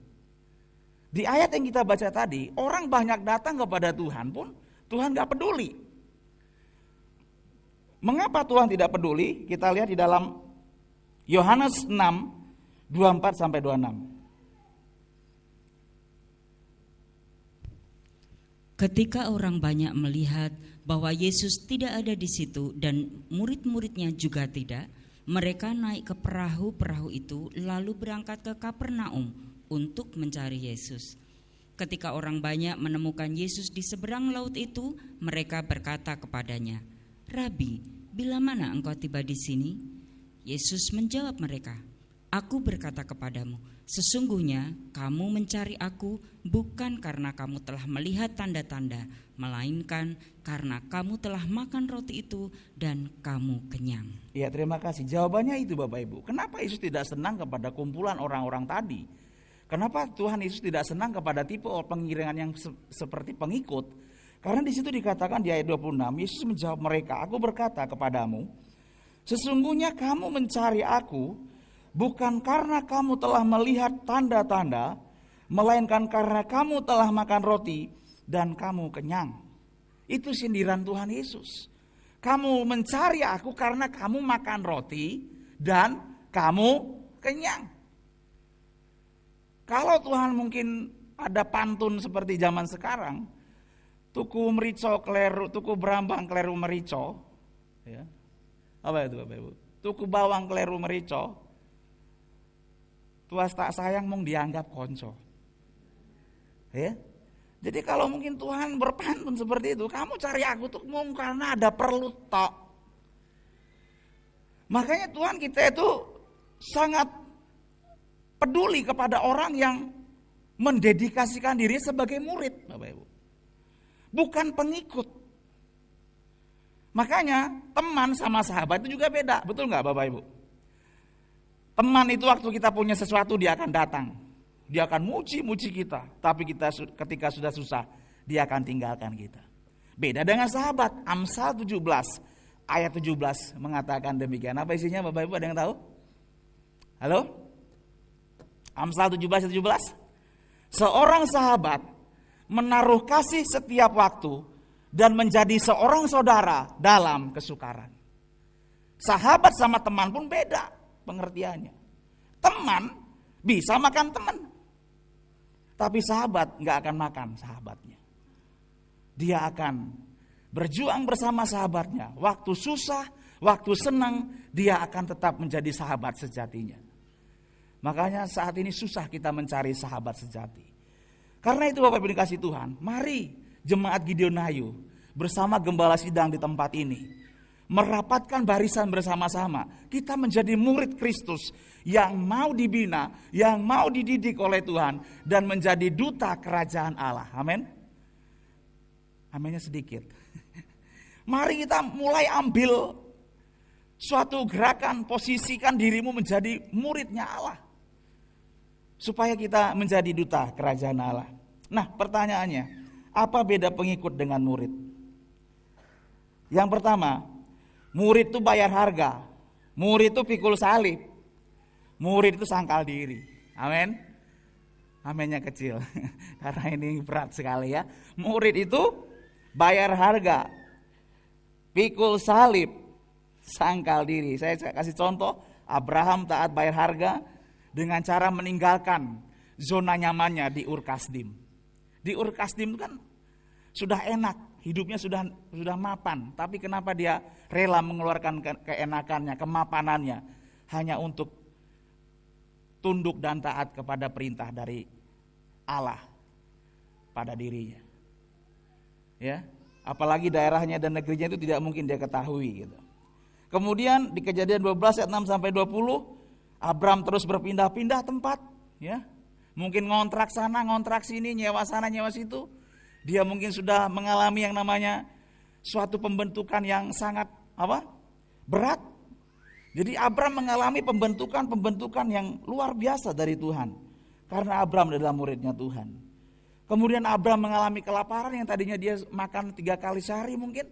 Di ayat yang kita baca tadi, orang banyak datang kepada Tuhan pun Tuhan nggak peduli. Mengapa Tuhan tidak peduli? Kita lihat di dalam Yohanes 6, 24 sampai 26. Ketika orang banyak melihat bahwa Yesus tidak ada di situ dan murid-muridnya juga tidak, mereka naik ke perahu-perahu itu lalu berangkat ke Kapernaum untuk mencari Yesus. Ketika orang banyak menemukan Yesus di seberang laut itu, mereka berkata kepadanya, "Rabi, bila mana engkau tiba di sini?" Yesus menjawab mereka, "Aku berkata kepadamu, sesungguhnya kamu mencari aku bukan karena kamu telah melihat tanda-tanda, melainkan karena kamu telah makan roti itu dan kamu kenyang." Ya, terima kasih. Jawabannya itu Bapak Ibu. Kenapa Yesus tidak senang kepada kumpulan orang-orang tadi? Kenapa Tuhan Yesus tidak senang kepada tipe pengiringan yang seperti pengikut? Karena di situ dikatakan di ayat 26, Yesus menjawab mereka, "Aku berkata kepadamu, sesungguhnya kamu mencari aku bukan karena kamu telah melihat tanda-tanda, melainkan karena kamu telah makan roti dan kamu kenyang." Itu sindiran Tuhan Yesus. Kamu mencari aku karena kamu makan roti dan kamu kenyang. Kalau Tuhan mungkin ada pantun seperti zaman sekarang, tuku merico kleru, tuku berambang kleru merico, ya. Apa itu Bapak Ibu? Tuku bawang kleru merico, tuas tak sayang mung dianggap konco. Ya. Jadi kalau mungkin Tuhan berpantun seperti itu, kamu cari aku tuh mung karena ada perlu tok. Makanya Tuhan kita itu sangat peduli kepada orang yang mendedikasikan diri sebagai murid, Bapak Ibu. Bukan pengikut. Makanya teman sama sahabat itu juga beda, betul nggak Bapak Ibu? Teman itu waktu kita punya sesuatu dia akan datang, dia akan muji kita. Tapi ketika sudah susah, dia akan tinggalkan kita. Beda dengan sahabat. Amsal 17 ayat 17 mengatakan demikian. Apa isinya Bapak Ibu, ada yang tahu? Halo? Amsal 17. Seorang sahabat menaruh kasih setiap waktu dan menjadi seorang saudara dalam kesukaran. Sahabat sama teman pun beda pengertiannya. Teman bisa makan teman, tapi sahabat nggak akan makan sahabatnya. Dia akan berjuang bersama sahabatnya. Waktu susah, waktu senang, dia akan tetap menjadi sahabat sejatinya. Makanya saat ini susah kita mencari sahabat sejati. Karena itu Bapak Ibu dikasih Tuhan, mari jemaat Gideonayu bersama gembala sidang di tempat ini merapatkan barisan bersama-sama. Kita menjadi murid Kristus yang mau dibina, yang mau dididik oleh Tuhan dan menjadi duta kerajaan Allah. Amin. Aminnya sedikit. Mari kita mulai ambil suatu gerakan, posisikan dirimu menjadi muridnya Allah. Supaya kita menjadi duta kerajaan Allah. Nah, pertanyaannya, apa beda pengikut dengan murid? Yang pertama, murid itu bayar harga. Murid itu pikul salib. Murid itu sangkal diri. Amin. Aminnya kecil. Karena ini berat sekali ya. Murid itu bayar harga. Pikul salib, sangkal diri. Saya kasih contoh, Abraham taat bayar harga dengan cara meninggalkan zona nyamannya di Ur Kasdim. Di Ur Kasdim kan sudah enak, hidupnya sudah mapan, tapi kenapa dia rela mengeluarkan keenakannya, kemapanannya hanya untuk tunduk dan taat kepada perintah dari Allah pada dirinya. Ya, apalagi daerahnya dan negerinya itu tidak mungkin dia ketahui gitu. Kemudian di Kejadian 12 ayat 6 sampai 20, Abram terus berpindah-pindah tempat, ya. Mungkin ngontrak sana, ngontrak sini, nyewa sana, nyewa situ. Dia mungkin sudah mengalami yang namanya suatu pembentukan yang sangat berat. Jadi Abram mengalami pembentukan yang luar biasa dari Tuhan. Karena Abram adalah muridnya Tuhan. Kemudian Abram mengalami kelaparan yang tadinya dia makan 3 kali sehari mungkin.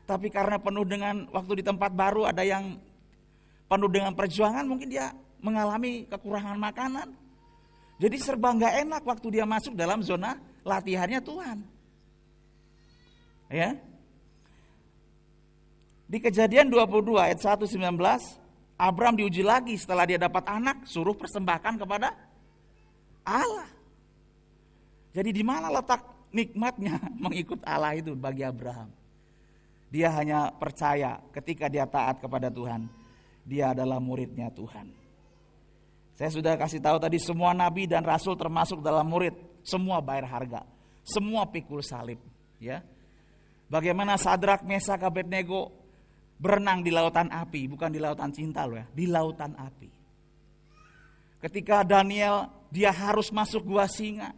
Tapi karena penuh dengan waktu di tempat baru ada yang penuh dengan perjuangan, mungkin dia mengalami kekurangan makanan. Jadi serba gak enak waktu dia masuk dalam zona latihannya Tuhan. Ya. Di Kejadian 22 ayat 1-19, Abram diuji lagi setelah dia dapat anak, suruh persembahkan kepada Allah. Jadi di mana letak nikmatnya mengikut Allah itu bagi Abraham? Dia hanya percaya ketika dia taat kepada Tuhan, dia adalah muridnya Tuhan. Saya sudah kasih tahu tadi semua nabi dan rasul termasuk dalam murid, semua bayar harga, semua pikul salib, ya. Bagaimana Sadrak, Mesak, Abednego berenang di lautan api, bukan di lautan cinta loh ya, di lautan api. Ketika Daniel dia harus masuk gua singa.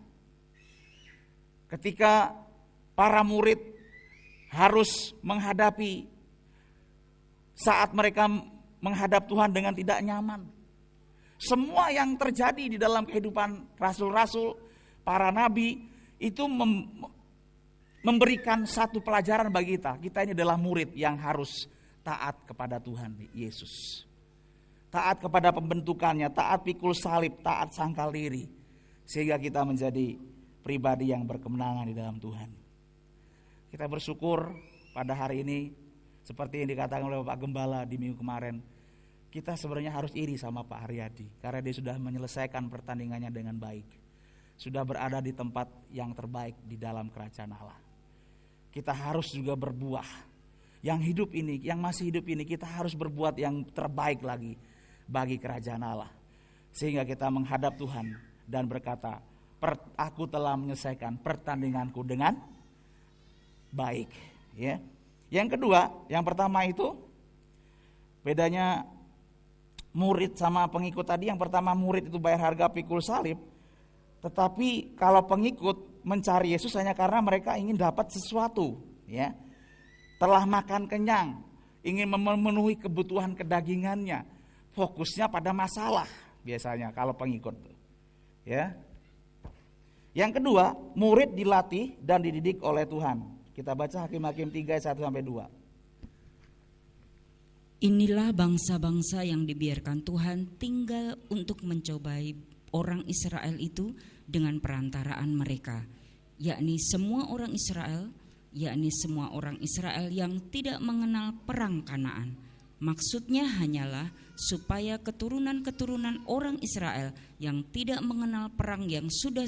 Ketika para murid harus menghadapi saat mereka menghadap Tuhan dengan tidak nyaman. Semua yang terjadi di dalam kehidupan rasul-rasul, para nabi itu memberikan satu pelajaran bagi kita. Kita ini adalah murid yang harus taat kepada Tuhan Yesus. Taat kepada pembentukannya, taat pikul salib, taat sangkal diri. Sehingga kita menjadi pribadi yang berkemenangan di dalam Tuhan. Kita bersyukur pada hari ini, seperti yang dikatakan oleh Bapak Gembala di minggu kemarin, kita sebenarnya harus iri sama Pak Haryadi karena dia sudah menyelesaikan pertandingannya dengan baik. Sudah berada di tempat yang terbaik di dalam kerajaan Allah. Kita harus juga berbuah. Yang hidup ini, yang masih hidup ini, kita harus berbuat yang terbaik lagi bagi kerajaan Allah. Sehingga kita menghadap Tuhan dan berkata, aku telah menyelesaikan pertandinganku dengan baik. Ya. Yang kedua, yang pertama itu bedanya murid sama pengikut tadi. Yang pertama murid itu bayar harga pikul salib. Tetapi kalau pengikut mencari Yesus hanya karena mereka ingin dapat sesuatu, ya. Telah makan kenyang, ingin memenuhi kebutuhan kedagingannya. Fokusnya pada masalah biasanya kalau pengikut. Ya. Yang kedua, murid dilatih dan dididik oleh Tuhan. Kita baca Hakim-Hakim 3 ayat 1-2. Inilah bangsa-bangsa yang dibiarkan Tuhan tinggal untuk mencobai orang Israel itu dengan perantaraan mereka, yakni semua orang Israel yang tidak mengenal perang Kanaan. Maksudnya hanyalah supaya keturunan-keturunan orang Israel yang tidak mengenal perang yang sudah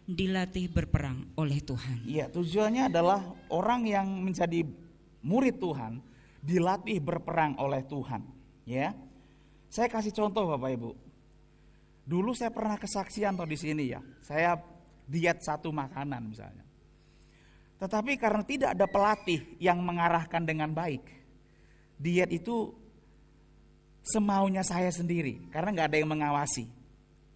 dilatih berperang oleh Tuhan. Iya, tujuannya adalah orang yang menjadi murid Tuhan dilatih berperang oleh Tuhan, ya. Saya kasih contoh Bapak Ibu. Dulu saya pernah kesaksian di sini ya. Saya diet satu makanan misalnya. Tetapi karena tidak ada pelatih yang mengarahkan dengan baik, diet itu semaunya saya sendiri karena nggak ada yang mengawasi.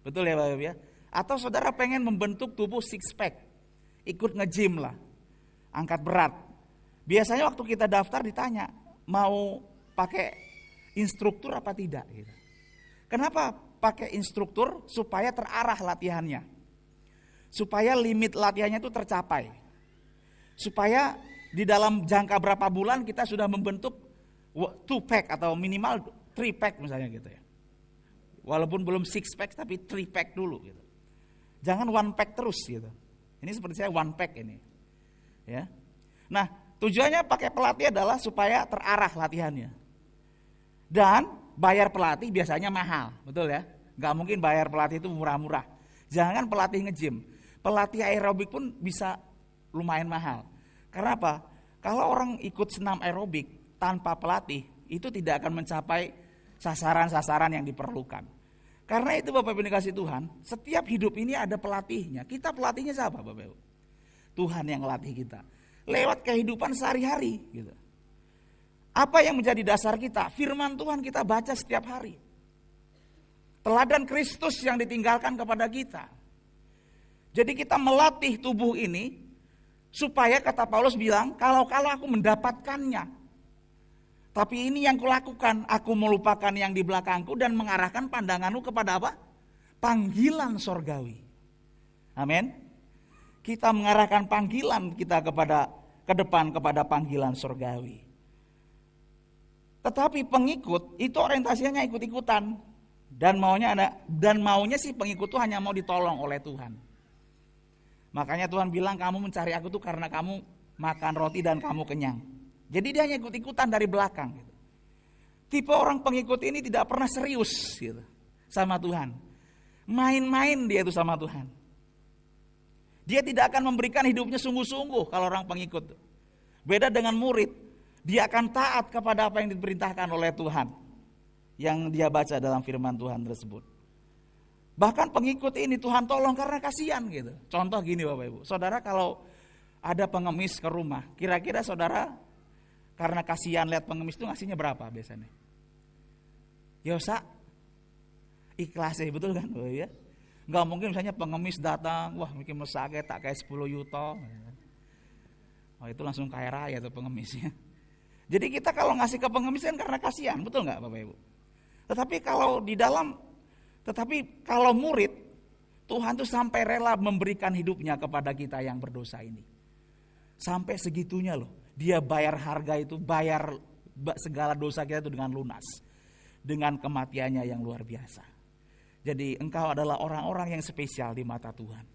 Betul ya Bapak Ibu ya? Atau saudara pengen membentuk tubuh six pack, ikut nge-gym lah, angkat berat. Biasanya waktu kita daftar ditanya mau pakai instruktur apa tidak gitu. Kenapa pakai instruktur? Supaya terarah latihannya, supaya limit latihannya itu tercapai, supaya di dalam jangka berapa bulan kita sudah membentuk 2 pack atau minimal 3 pack misalnya gitu ya. Walaupun belum 6 pack tapi 3 pack dulu gitu. Jangan 1 pack terus gitu. Ini seperti saya 1 pack ini. Ya. Nah, tujuannya pakai pelatih adalah supaya terarah latihannya. Dan bayar pelatih biasanya mahal, betul ya? Gak mungkin bayar pelatih itu murah-murah. Jangan pelatih nge-gym. Pelatih aerobik pun bisa lumayan mahal. Karena apa? Kalau orang ikut senam aerobik tanpa pelatih, itu tidak akan mencapai sasaran-sasaran yang diperlukan. Karena itu Bapak Ibu dikasih Tuhan, setiap hidup ini ada pelatihnya. Kita pelatihnya siapa Bapak Ibu? Tuhan yang melatih kita. Lewat kehidupan sehari-hari gitu. Apa yang menjadi dasar kita? Firman Tuhan kita baca setiap hari. Teladan Kristus yang ditinggalkan kepada kita. Jadi kita melatih tubuh ini supaya kata Paulus bilang, kalau aku mendapatkannya. Tapi ini yang kulakukan, aku melupakan yang di belakangku dan mengarahkan pandanganku kepada apa? Panggilan sorgawi. Amin. Kita mengarahkan panggilan kita ke depan kepada panggilan sorgawi. Tetapi pengikut itu orientasinya ikut-ikutan dan maunya sih pengikut itu hanya mau ditolong oleh Tuhan. Makanya Tuhan bilang kamu mencari aku tuh karena kamu makan roti dan kamu kenyang. Jadi dia hanya ikut-ikutan dari belakang. Gitu. Tipe orang pengikut ini tidak pernah serius gitu, sama Tuhan. Main-main dia itu sama Tuhan. Dia tidak akan memberikan hidupnya sungguh-sungguh kalau orang pengikut. Beda dengan murid, dia akan taat kepada apa yang diperintahkan oleh Tuhan. Yang dia baca dalam firman Tuhan tersebut. Bahkan pengikut ini Tuhan tolong karena kasihan gitu. Contoh gini Bapak Ibu, saudara kalau ada pengemis ke rumah, kira-kira saudara karena kasihan lihat pengemis itu ngasihnya berapa biasanya? Yosa, ikhlas ya betul kan? Oh, ya? Nggak mungkin misalnya pengemis datang, wah mungkin mesake tak kayak 10 yuto. Oh itu langsung kaya raya tuh pengemisnya. Jadi kita kalau ngasih ke pengemis kan karena kasihan, betul nggak Bapak Ibu? Tetapi kalau murid, Tuhan tuh sampai rela memberikan hidupnya kepada kita yang berdosa ini. Sampai segitunya loh, dia bayar harga itu, bayar segala dosa kita itu dengan lunas. Dengan kematiannya yang luar biasa. Jadi engkau adalah orang-orang yang spesial di mata Tuhan.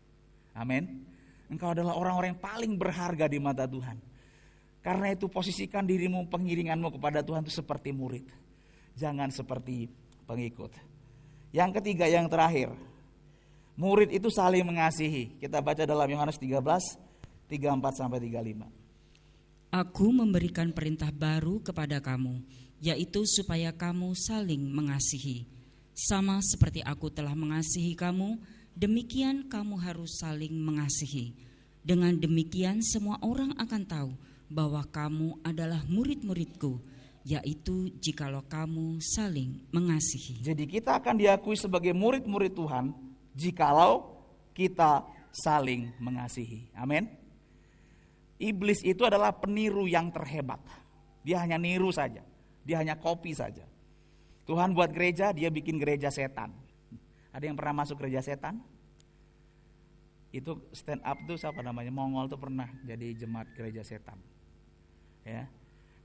Amin. Engkau adalah orang-orang yang paling berharga di mata Tuhan. Karena itu posisikan dirimu, pengiringanmu kepada Tuhan itu seperti murid. Jangan seperti pengikut. Yang ketiga, yang terakhir. Murid itu saling mengasihi. Kita baca dalam Yohanes 13, 34-35. Aku memberikan perintah baru kepada kamu, yaitu supaya kamu saling mengasihi. Sama seperti aku telah mengasihi kamu, demikian kamu harus saling mengasihi. Dengan demikian semua orang akan tahu bahwa kamu adalah murid-muridku, yaitu jikalau kamu saling mengasihi. Jadi kita akan diakui sebagai murid-murid Tuhan jikalau kita saling mengasihi. Amin. Iblis itu adalah peniru yang terhebat. Dia hanya niru saja. Dia hanya copy saja. Tuhan buat gereja, dia bikin gereja setan. Ada yang pernah masuk gereja setan? Itu stand up tuh siapa namanya? Mongol tuh pernah jadi jemaat gereja setan. Ya.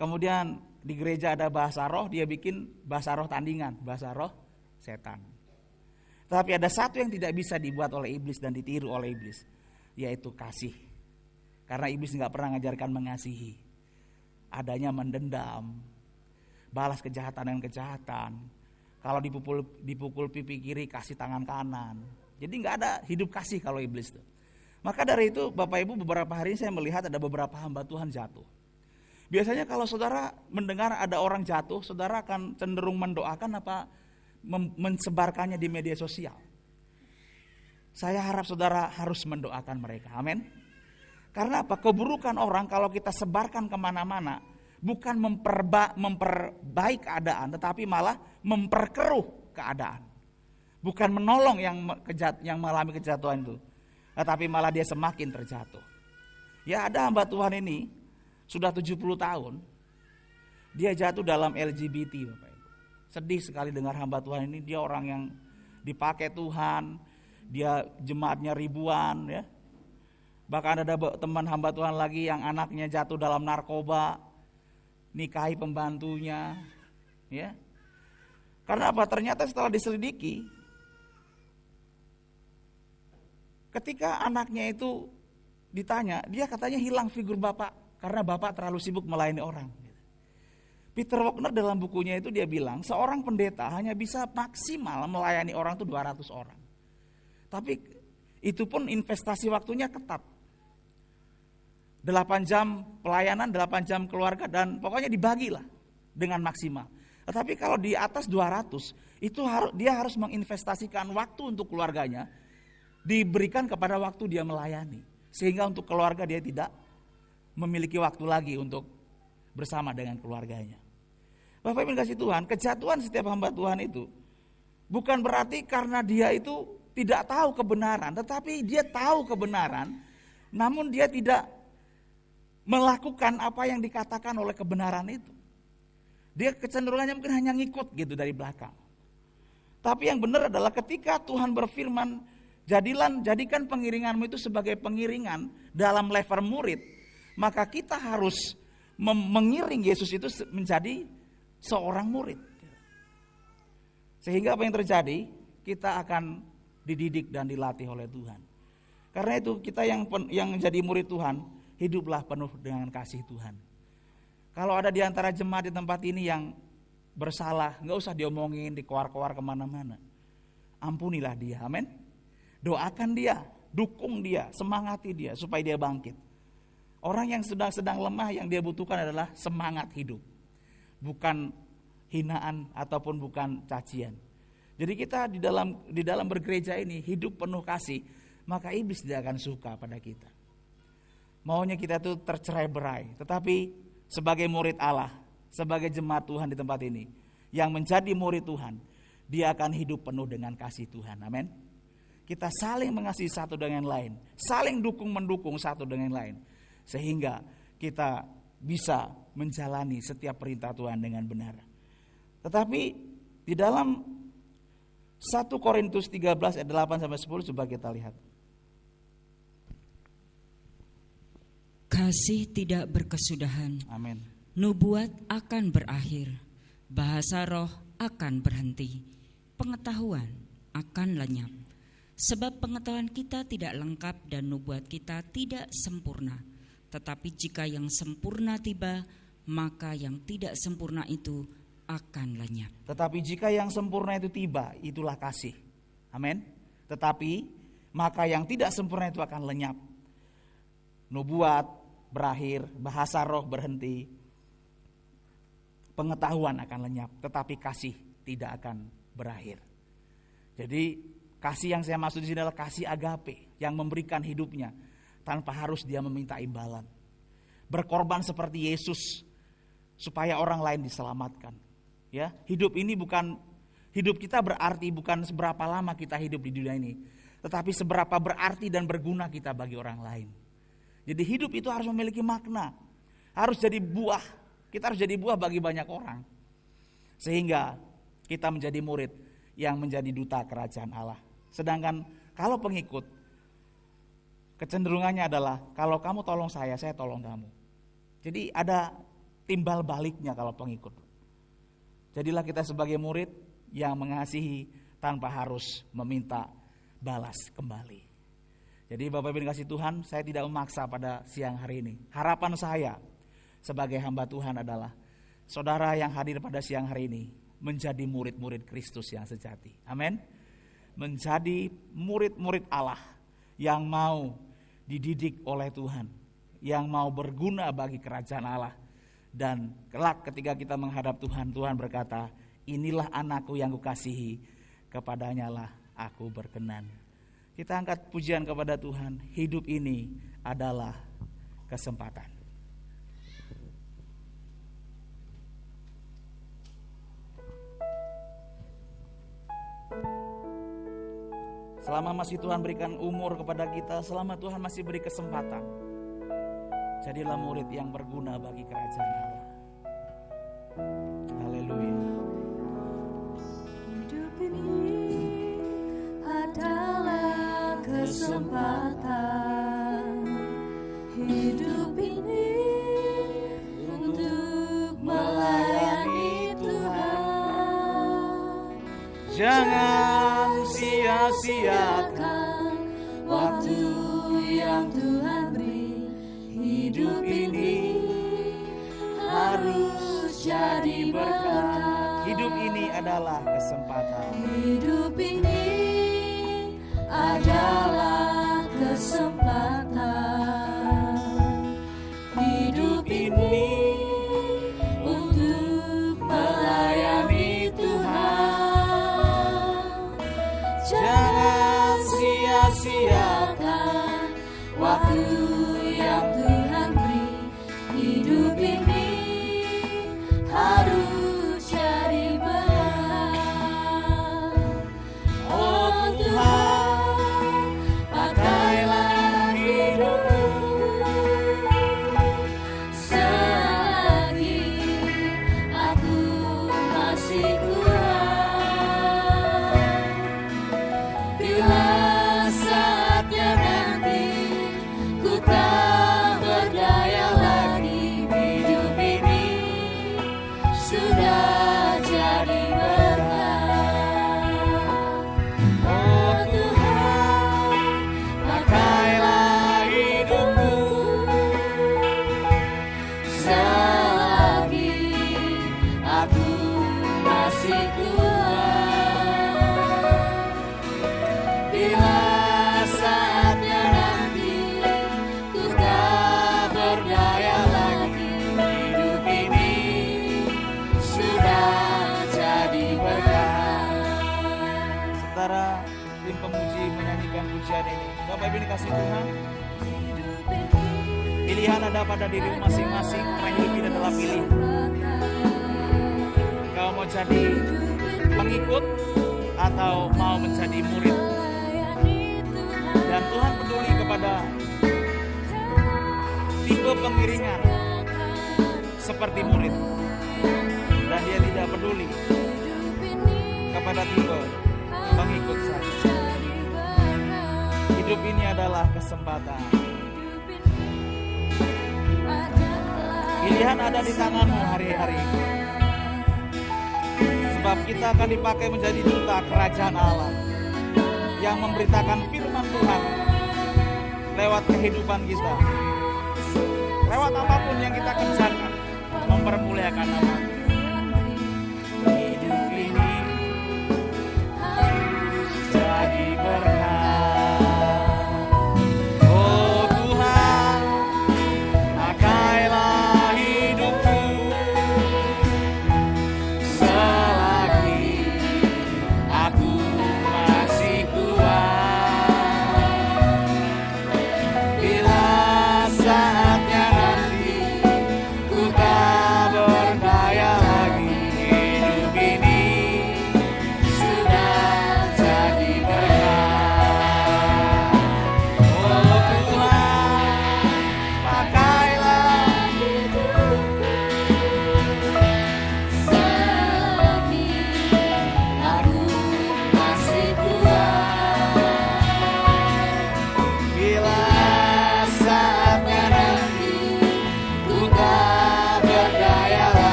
Kemudian di gereja ada bahasa roh, dia bikin bahasa roh tandingan, bahasa roh setan. Tapi ada satu yang tidak bisa dibuat oleh iblis dan ditiru oleh iblis, yaitu kasih. Karena iblis nggak pernah mengajarkan mengasihi, adanya mendendam, balas kejahatan dengan kejahatan. Kalau dipukul pipi kiri, kasih tangan kanan. Jadi nggak ada hidup kasih kalau iblis tuh. Maka dari itu Bapak Ibu, beberapa hari ini saya melihat ada beberapa hamba Tuhan jatuh. Biasanya kalau saudara mendengar ada orang jatuh, saudara akan cenderung mendoakan apa mensebarkannya di media sosial. Saya harap saudara harus mendoakan mereka, amin. Karena apa? Keburukan orang kalau kita sebarkan kemana-mana, bukan memperbaik keadaan, tetapi malah memperkeruh keadaan. Bukan menolong yang mengalami kejatuhan itu, tetapi malah dia semakin terjatuh. Ya, ada hamba Tuhan ini sudah 70 tahun, dia jatuh dalam LGBT, Bapak Ibu. Sedih sekali dengar hamba Tuhan ini, dia orang yang dipakai Tuhan, dia jemaatnya ribuan ya. Bahkan ada teman hamba Tuhan lagi yang anaknya jatuh dalam narkoba, nikahi pembantunya ya. Karena apa? Ternyata setelah diselidiki, ketika anaknya itu ditanya, dia katanya hilang figur bapak karena bapak terlalu sibuk melayani orang. Peter Wagner dalam bukunya itu dia bilang, seorang pendeta hanya bisa maksimal melayani orang itu 200 orang. Tapi itu pun investasi waktunya ketat. 8 jam pelayanan, 8 jam keluarga, dan pokoknya dibagilah dengan maksimal. Tetapi kalau di atas 200, itu dia harus menginvestasikan waktu untuk keluarganya, diberikan kepada waktu dia melayani. Sehingga untuk keluarga dia tidak memiliki waktu lagi untuk bersama dengan keluarganya. Bapak Ibu kasih Tuhan, kejatuhan setiap hamba Tuhan itu bukan berarti karena dia itu tidak tahu kebenaran, tetapi dia tahu kebenaran, namun dia tidak melakukan apa yang dikatakan oleh kebenaran itu. Dia kecenderungannya mungkin hanya ngikut gitu dari belakang. Tapi yang benar adalah ketika Tuhan berfirman, jadikan pengiringanmu itu sebagai pengiringan dalam level murid, maka kita harus mengiring Yesus itu menjadi seorang murid. Sehingga apa yang terjadi? Kita akan dididik dan dilatih oleh Tuhan. Karena itu kita yang menjadi murid Tuhan, hiduplah penuh dengan kasih Tuhan. Kalau ada di antara jemaat di tempat ini yang bersalah, gak usah diomongin, dikoar-koar kemana-mana. Ampunilah dia, amin. Doakan dia, dukung dia, semangati dia supaya dia bangkit. Orang yang sedang lemah, yang dia butuhkan adalah semangat hidup, bukan hinaan ataupun bukan cacian. Jadi kita di dalam bergereja ini hidup penuh kasih, maka iblis tidak akan suka pada kita. Maunya kita tuh tercerai-berai, tetapi sebagai murid Allah, sebagai jemaat Tuhan di tempat ini, yang menjadi murid Tuhan, dia akan hidup penuh dengan kasih Tuhan, amin. Kita saling mengasihi satu dengan lain, saling dukung-mendukung satu dengan lain, sehingga kita bisa menjalani setiap perintah Tuhan dengan benar. Tetapi di dalam 1 Korintus 13 ayat 8-10 coba kita lihat. Kasih tidak berkesudahan. Amin. Nubuat akan berakhir, bahasa roh akan berhenti, pengetahuan akan lenyap. Sebab pengetahuan kita tidak lengkap dan nubuat kita tidak sempurna. Tetapi jika yang sempurna tiba, maka yang tidak sempurna itu akan lenyap. Tetapi jika yang sempurna itu tiba, itulah kasih. Amin. Tetapi maka yang tidak sempurna itu akan lenyap. Nubuat berakhir, bahasa roh berhenti, pengetahuan akan lenyap, tetapi kasih tidak akan berakhir. Jadi kasih yang saya maksud di sini adalah kasih agape yang memberikan hidupnya tanpa harus dia meminta imbalan. Berkorban seperti Yesus supaya orang lain diselamatkan. Ya, hidup kita berarti bukan seberapa lama kita hidup di dunia ini, tetapi seberapa berarti dan berguna kita bagi orang lain. Jadi hidup itu harus memiliki makna, harus jadi buah. Kita harus jadi buah bagi banyak orang, sehingga kita menjadi murid yang menjadi duta kerajaan Allah. Sedangkan kalau pengikut, kecenderungannya adalah kalau kamu tolong saya tolong kamu. Jadi ada timbal baliknya kalau pengikut. Jadilah kita sebagai murid yang mengasihi tanpa harus meminta balas kembali. Jadi Bapak Ibu kasih Tuhan, saya tidak memaksa pada siang hari ini. Harapan saya sebagai hamba Tuhan adalah saudara yang hadir pada siang hari ini menjadi murid-murid Kristus yang sejati. Amin. Menjadi murid-murid Allah yang mau dididik oleh Tuhan, yang mau berguna bagi kerajaan Allah. Dan kelak ketika kita menghadap Tuhan, Tuhan berkata, inilah anakku yang kukasihi, kepadanya lah aku berkenan. Kita angkat pujian kepada Tuhan. Hidup ini adalah kesempatan. Selama masih Tuhan berikan umur kepada kita, selama Tuhan masih beri kesempatan, jadilah murid yang berguna bagi kerajaan Allah. Haleluya. Hidup ini adalah kesempatan. Hidup ini untuk melayani Tuhan. Jangan sia-siakan waktu yang Tuhan beri. Hidup ini harus jadi berkat. Hidup ini adalah kesempatan. Hidup ini adalah kesempatan. Hidup ini untuk melayani Tuhan. Jangan sia-siakan waktu yang Tuhan beri. Hidup ini harus jadi berkat. Oh Tuhan, pakailah hidupku selagi aku masih kuat. Bila saatnya nanti ku tak berdaya lagi, hidup ini sudah jadi berkat. Oh Tuhan, pakailah hidupku selagi aku masih kuat. Bila saatnya nanti ku tak berdaya lagi, hidup ini sudah jadi berkat. Saudara, tim pemuji menyanyikan pujian ini. Bapak Ibu dikasih Tuhan, pilihan ada pada diri masing-masing. Karena hidup ini adalah pilihan. Kau mau jadi pengikut atau mau menjadi murid? Dan Tuhan peduli kepada tipe pengiringan seperti murid, dan Dia tidak peduli kepada tipe pengikut saja. Hidup ini adalah kesempatan. Pilihan ada di tanganmu hari-hari ini. Sebab kita akan dipakai menjadi duta kerajaan Allah yang memberitakan firman Tuhan lewat kehidupan kita, lewat apapun yang kita kerjakan, mempermuliakan nama. Hidup ini harus jadi berkat. Oh Tuhan, pakailah hidupku selagi aku masih kuat. Bila saatnya nanti ku tak berdaya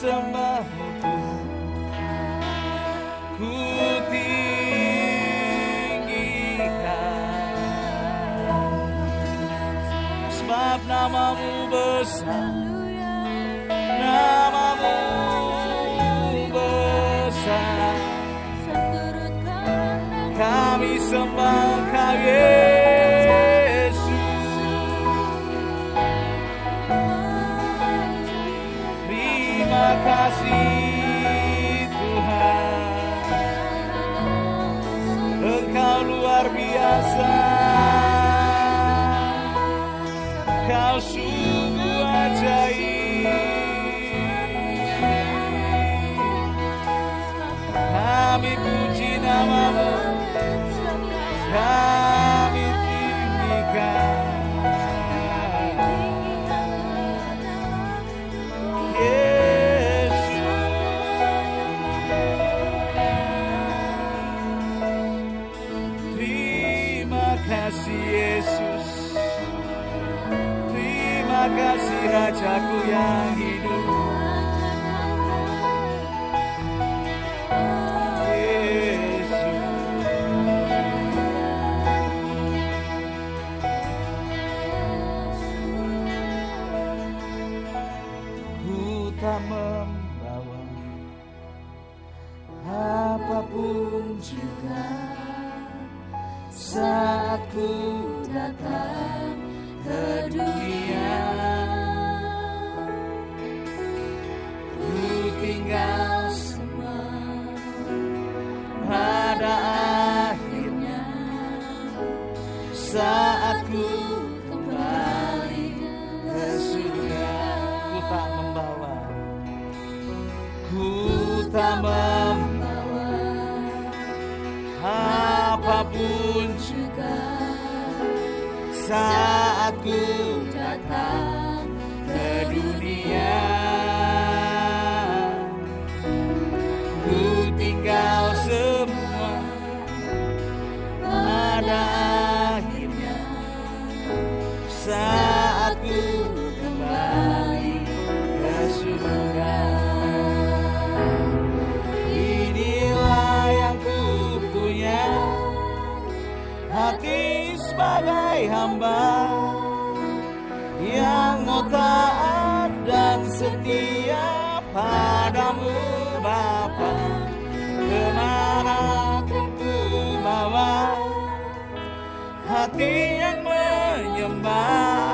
sembahmu Tuhan, ku tinggikan, sebab namamu besar, namamu besar. Kami sembah Kau Yesus. Terima kasih Tuhan, Engkau luar biasa, Kau sungguh ajaib. Kami puji namamu, kami tinggikan Yesus. Terima kasih Yesus, terima kasih Rajaku yang hidup. Tak membawa apapun juga saat ku datang ke dunia. Ku tinggal semua pada akhirnya saat ku kembali ke surga. Ku tak membawa, ku tak membawa apapun juga saat ku datang ke dunia. Ku tinggal semua pada akhirnya saat ku kembali ke surga. Hati sebagai hamba yang mau taat dan setia padamu Bapa, kemana pun ku bawa. Hati yang menyembah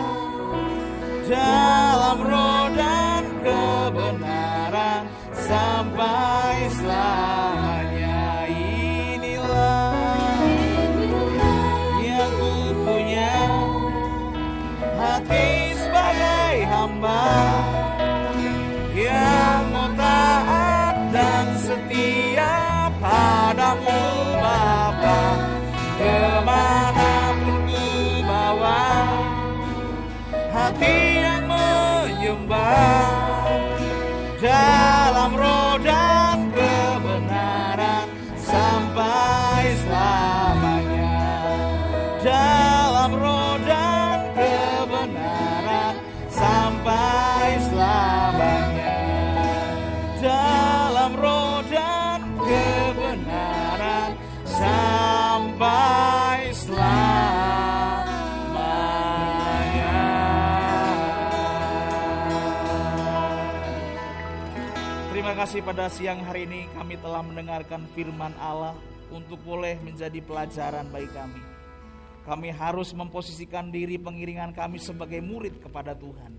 dalam roh dan kebenaran sampai selamanya. Hati sebagai hamba yang mau taat dan setia padamu Bapa, kemanapun ku bawa. Hati yang menyembah dalam roh dan kebenaran sampai selamanya. Dalam roh dan kebenaran sampai selamanya. Dalam roh dan kebenaran sampai selamanya. Terima kasih pada siang hari ini kami telah mendengarkan firman Allah untuk boleh menjadi pelajaran bagi kami. Kami harus memposisikan diri pengiringan kami sebagai murid kepada Tuhan.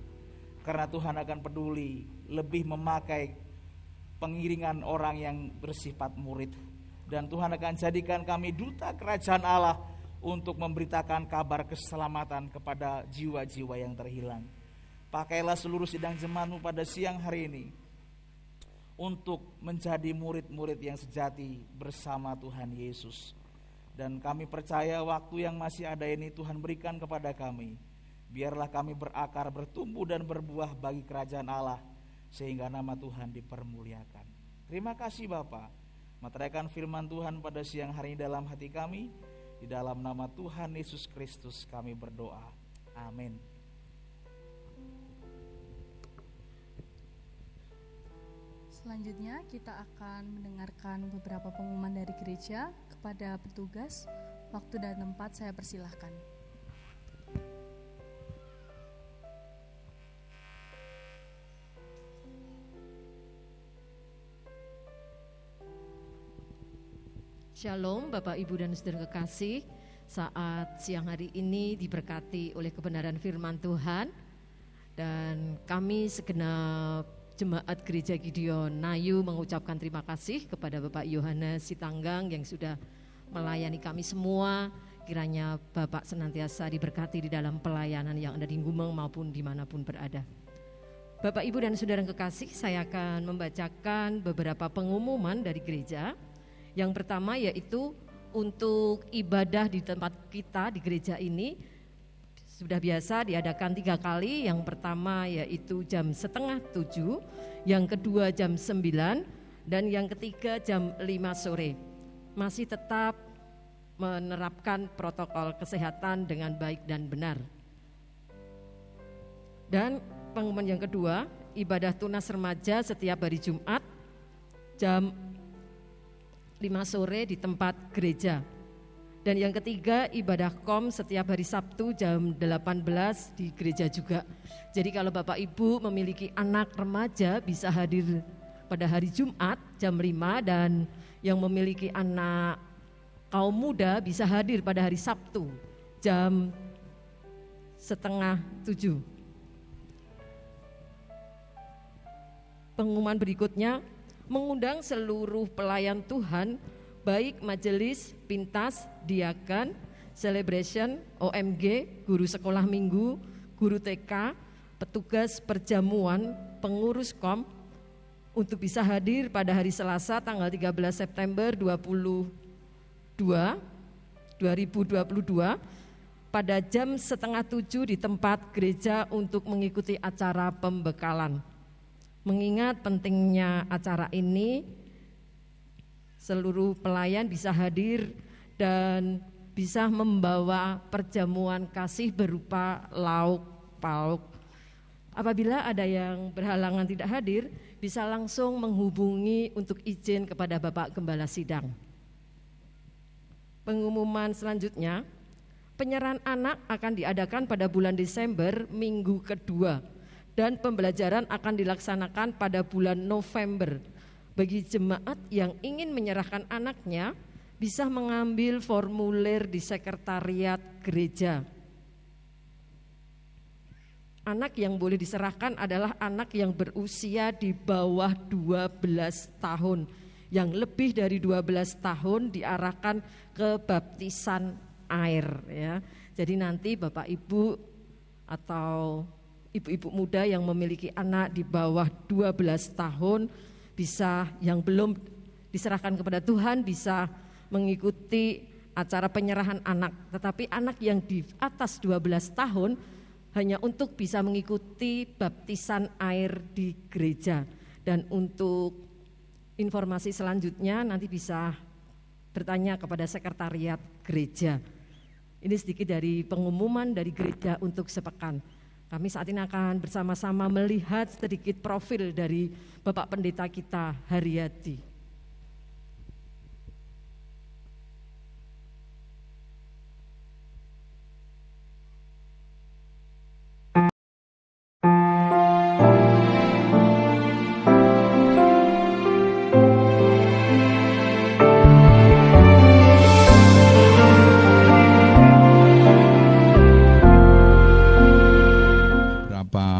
Karena Tuhan akan peduli lebih memakai pengiringan orang yang bersifat murid. Dan Tuhan akan jadikan kami duta kerajaan Allah untuk memberitakan kabar keselamatan kepada jiwa-jiwa yang terhilang. Pakailah seluruh sidang jemaatmu pada siang hari ini untuk menjadi murid-murid yang sejati bersama Tuhan Yesus. Dan kami percaya waktu yang masih ada ini Tuhan berikan kepada kami. Biarlah kami berakar, bertumbuh dan berbuah bagi kerajaan Allah, sehingga nama Tuhan dipermuliakan. Terima kasih Bapa. Materaikan firman Tuhan pada siang hari ini dalam hati kami. Di dalam nama Tuhan Yesus Kristus kami berdoa. Amin. Selanjutnya kita akan mendengarkan beberapa pengumuman dari gereja. Kepada petugas, waktu dan tempat saya persilahkan. Shalom Bapak Ibu dan Saudara kekasih. Saat siang hari ini diberkati oleh kebenaran firman Tuhan, dan kami segenap Jemaat Gereja Gideon Nayu mengucapkan terima kasih kepada Bapak Yohanes Sitanggang yang sudah melayani kami semua. Kiranya Bapak senantiasa diberkati di dalam pelayanan yang ada di Gumeng maupun dimanapun berada. Bapak Ibu dan Saudara kekasih, saya akan membacakan beberapa pengumuman dari gereja. Yang pertama yaitu untuk ibadah di tempat kita di gereja ini sudah biasa diadakan 3 kali. Yang pertama yaitu jam 6:30, yang kedua jam 9, dan yang ketiga jam 5 sore. Masih tetap menerapkan protokol kesehatan dengan baik dan benar. Dan pengumuman yang kedua, ibadah tunas remaja setiap hari Jumat jam 5 sore di tempat gereja. Dan yang ketiga, ibadah kom setiap hari Sabtu jam 18 di gereja juga. Jadi kalau Bapak Ibu memiliki anak remaja bisa hadir pada hari Jumat jam 5, dan yang memiliki anak kaum muda bisa hadir pada hari Sabtu jam 6:30. Pengumuman berikutnya, mengundang seluruh pelayan Tuhan, baik majelis, pintas, diakan, celebration, OMG, guru sekolah minggu, guru TK, petugas perjamuan, pengurus kom, untuk bisa hadir pada hari Selasa tanggal 13 September 2022 pada jam 6:30 di tempat gereja untuk mengikuti acara pembekalan. Mengingat pentingnya acara ini, seluruh pelayan bisa hadir dan bisa membawa perjamuan kasih berupa lauk pauk. Apabila ada yang berhalangan tidak hadir, bisa langsung menghubungi untuk izin kepada Bapak Gembala Sidang. Pengumuman selanjutnya, penyerahan anak akan diadakan pada bulan Desember minggu kedua, dan pembelajaran akan dilaksanakan pada bulan November. Bagi jemaat yang ingin menyerahkan anaknya, bisa mengambil formulir di sekretariat gereja. Anak yang boleh diserahkan adalah anak yang berusia di bawah 12 tahun. Yang lebih dari 12 tahun diarahkan ke baptisan air, ya. Jadi nanti Bapak Ibu atau ibu-ibu muda yang memiliki anak di bawah 12 tahun bisa, yang belum diserahkan kepada Tuhan, bisa mengikuti acara penyerahan anak. Tetapi anak yang di atas 12 tahun hanya untuk bisa mengikuti baptisan air di gereja. Dan untuk informasi selanjutnya nanti bisa bertanya kepada sekretariat gereja. Ini sedikit dari pengumuman dari gereja untuk sepekan. Kami saat ini akan bersama-sama melihat sedikit profil dari Bapak Pendeta kita, Haryadi.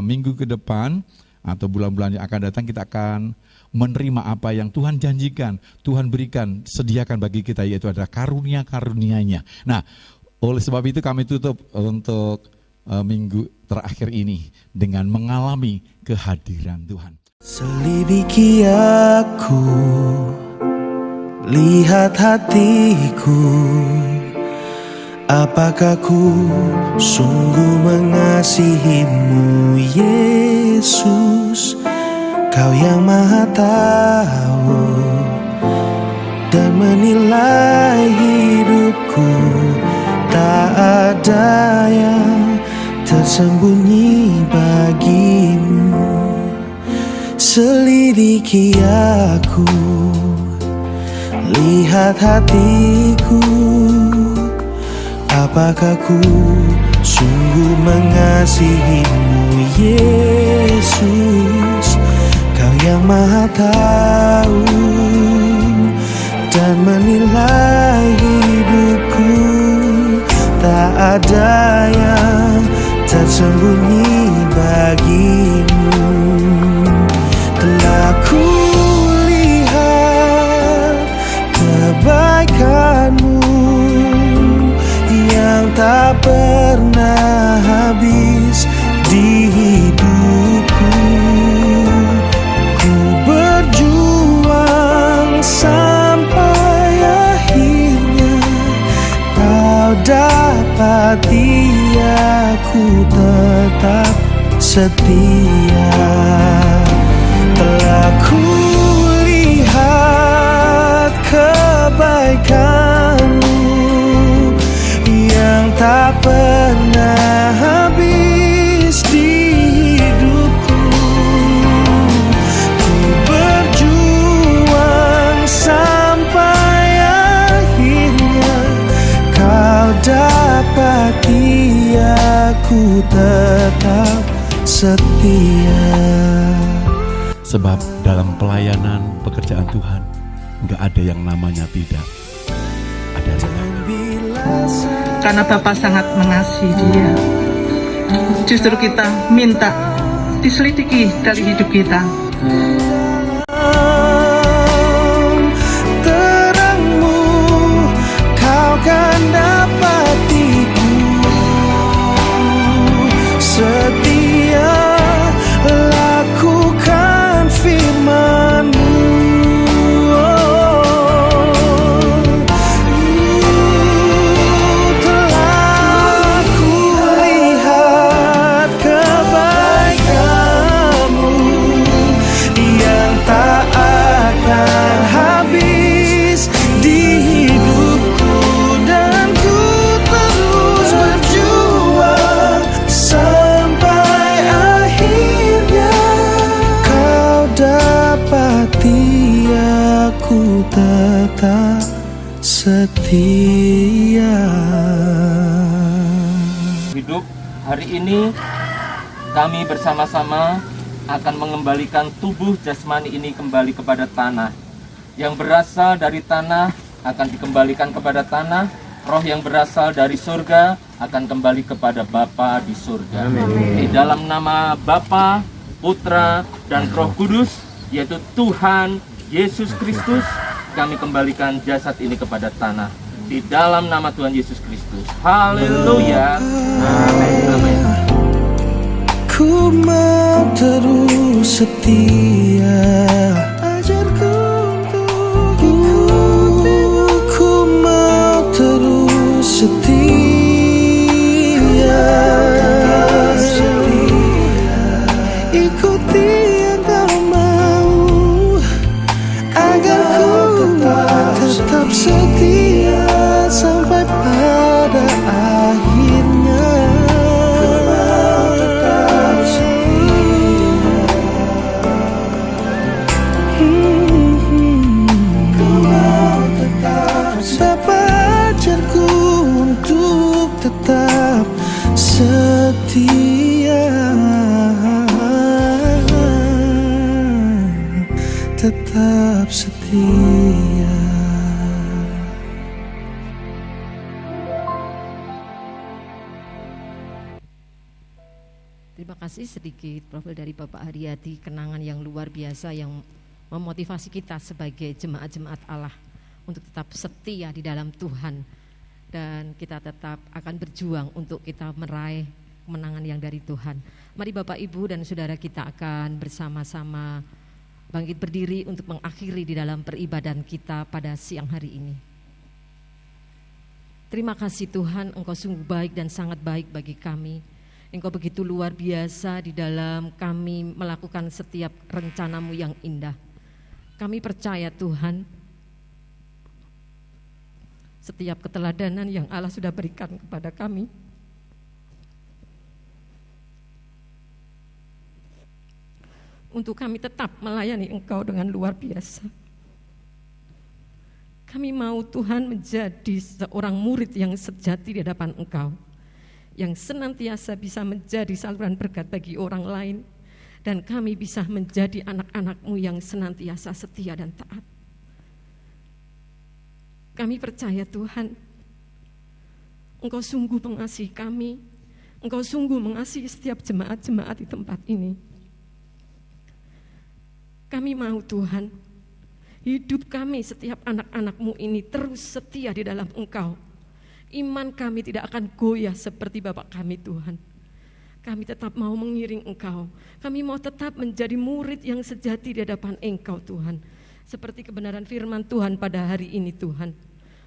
Minggu ke depan atau bulan-bulan yang akan datang, kita akan menerima apa yang Tuhan janjikan, Tuhan berikan, sediakan bagi kita, yaitu adalah karunia-karunia-Nya. Nah, oleh sebab itu kami tutup untuk minggu terakhir ini dengan mengalami kehadiran Tuhan. Selidiki aku, lihat hatiku, apakah ku sungguh mengasihimu, Yesus? Kau yang Maha Tahu dan menilai hidupku, tak ada yang tersembunyi bagimu. Selidiki aku, lihat hatiku, apakah ku sungguh mengasihimu Yesus. Kau yang Maha tahu dan menilai hidupku, tak ada yang tersembunyi bagimu. Telah ku lihat kebaikanmu yang tak pernah habis di hidupku. Ku berjuang sampai akhirnya kau dapati aku tetap setia. Telah ku lihat kebaikanmu yang tak pernah habis di hidupku. Ku berjuang sampai akhirnya kau dapati aku tetap setia. Sebab dalam pelayanan pekerjaan Tuhan enggak ada yang namanya tidak. Ada karena Bapa sangat mengasihi dia. Justru kita minta diselidiki dari hidup kita. Terangmu kau kan dapatiku, setia lakukan firman-Mu. Telah ku lihat kebaikan-Mu yang tak akan habis di hidupku, dan ku terus berjuang sampai akhirnya kau dapati aku tetap setia. Hidup hari ini kami bersama-sama akan mengembalikan tubuh jasmani ini kembali kepada tanah. Yang berasal dari tanah akan dikembalikan kepada tanah. Roh yang berasal dari surga akan kembali kepada Bapa di surga. Di dalam nama Bapa, Putra, dan Roh Kudus, yaitu Tuhan Yesus Kristus, kami kembalikan jasad ini kepada tanah. Di dalam nama Tuhan Yesus Kristus. Haleluya. Amin. Amin. Ku mau terus setia, ajarku untuk ikutimu. Ku mau terus setia, ikuti yang kau mau, agar ku tetap setia sampai pada akhirnya. Bapa, ajarku untuk tetap setia, tetap setia. Terima kasih sedikit profil dari Bapak Haryadi, kenangan yang luar biasa yang memotivasi kita sebagai jemaat-jemaat Allah untuk tetap setia di dalam Tuhan, dan kita tetap akan berjuang untuk kita meraih kemenangan yang dari Tuhan. Mari Bapak Ibu dan Saudara, kita akan bersama-sama bangkit berdiri untuk mengakhiri di dalam peribadan kita pada siang hari ini. Terima kasih Tuhan, Engkau sungguh baik dan sangat baik bagi kami. Engkau begitu luar biasa di dalam kami melakukan setiap rencana-Mu yang indah. Kami percaya Tuhan, setiap keteladanan yang Allah sudah berikan kepada kami, untuk kami tetap melayani Engkau dengan luar biasa. Kami mau Tuhan menjadi seorang murid yang sejati di hadapan Engkau, yang senantiasa bisa menjadi saluran berkat bagi orang lain, dan kami bisa menjadi anak-anak-Mu yang senantiasa setia dan taat. Kami percaya Tuhan, Engkau sungguh mengasihi kami, Engkau sungguh mengasihi setiap jemaat-jemaat di tempat ini. Kami mau Tuhan, hidup kami setiap anak-anak-Mu ini terus setia di dalam Engkau. Iman kami tidak akan goyah seperti Bapak kami Tuhan. Kami tetap mau mengiring Engkau. Kami mau tetap menjadi murid yang sejati di hadapan Engkau Tuhan. Seperti kebenaran firman Tuhan pada hari ini Tuhan.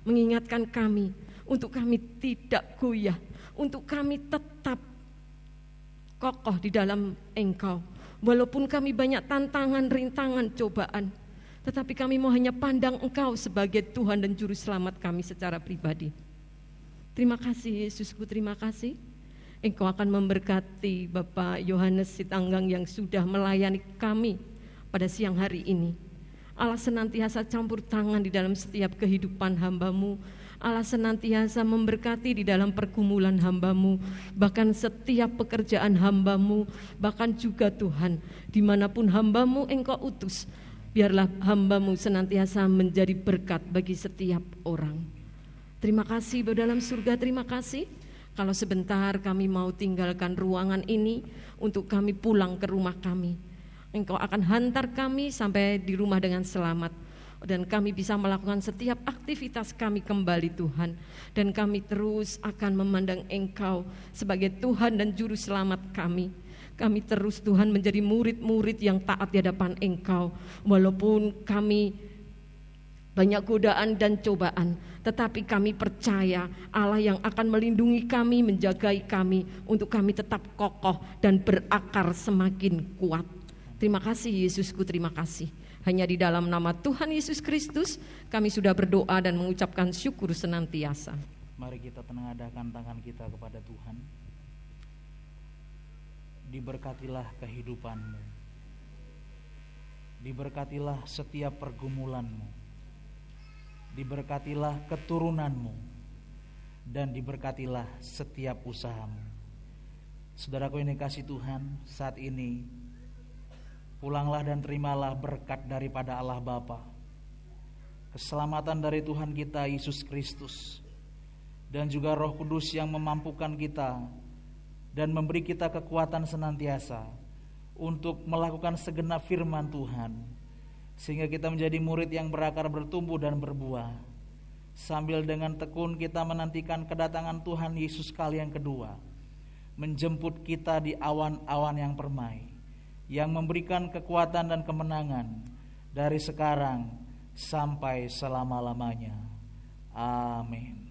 Mengingatkan kami untuk kami tidak goyah, untuk kami tetap kokoh di dalam Engkau. Walaupun kami banyak tantangan, rintangan, cobaan, tetapi kami mau hanya pandang Engkau sebagai Tuhan dan Juru Selamat kami secara pribadi. Terima kasih Yesusku, terima kasih. Engkau akan memberkati Bapak Yohanes Sitanggang yang sudah melayani kami pada siang hari ini. Allah senantiasa campur tangan di dalam setiap kehidupan hamba-Mu. Allah senantiasa memberkati di dalam pergumulan hamba-Mu, bahkan setiap pekerjaan hamba-Mu, bahkan juga Tuhan, dimanapun hamba-Mu Engkau utus, biarlah hamba-Mu senantiasa menjadi berkat bagi setiap orang. Terima kasih Bapa dalam surga, terima kasih. Kalau sebentar kami mau tinggalkan ruangan ini untuk kami pulang ke rumah kami, Engkau akan hantar kami sampai di rumah dengan selamat. Dan kami bisa melakukan setiap aktivitas kami kembali Tuhan. Dan kami terus akan memandang Engkau sebagai Tuhan dan Juru Selamat kami. Kami terus Tuhan menjadi murid-murid yang taat di hadapan Engkau. Walaupun kami banyak godaan dan cobaan, tetapi kami percaya Allah yang akan melindungi kami, menjagai kami, untuk kami tetap kokoh dan berakar semakin kuat. Terima kasih Yesusku, terima kasih. Hanya di dalam nama Tuhan Yesus Kristus kami sudah berdoa dan mengucapkan syukur senantiasa. Mari kita tengadahkan tangan kita kepada Tuhan. Diberkatilah kehidupanmu, diberkatilah setiap pergumulanmu, diberkatilah keturunanmu, dan diberkatilah setiap usahamu. Saudaraku yang dikasihi Tuhan, saat ini pulanglah dan terimalah berkat daripada Allah Bapa, keselamatan dari Tuhan kita Yesus Kristus, dan juga Roh Kudus yang memampukan kita dan memberi kita kekuatan senantiasa untuk melakukan segenap firman Tuhan, sehingga kita menjadi murid yang berakar, bertumbuh dan berbuah, sambil dengan tekun kita menantikan kedatangan Tuhan Yesus kali yang kedua, menjemput kita di awan-awan yang permai, yang memberikan kekuatan dan kemenangan dari sekarang sampai selama-lamanya. Amin.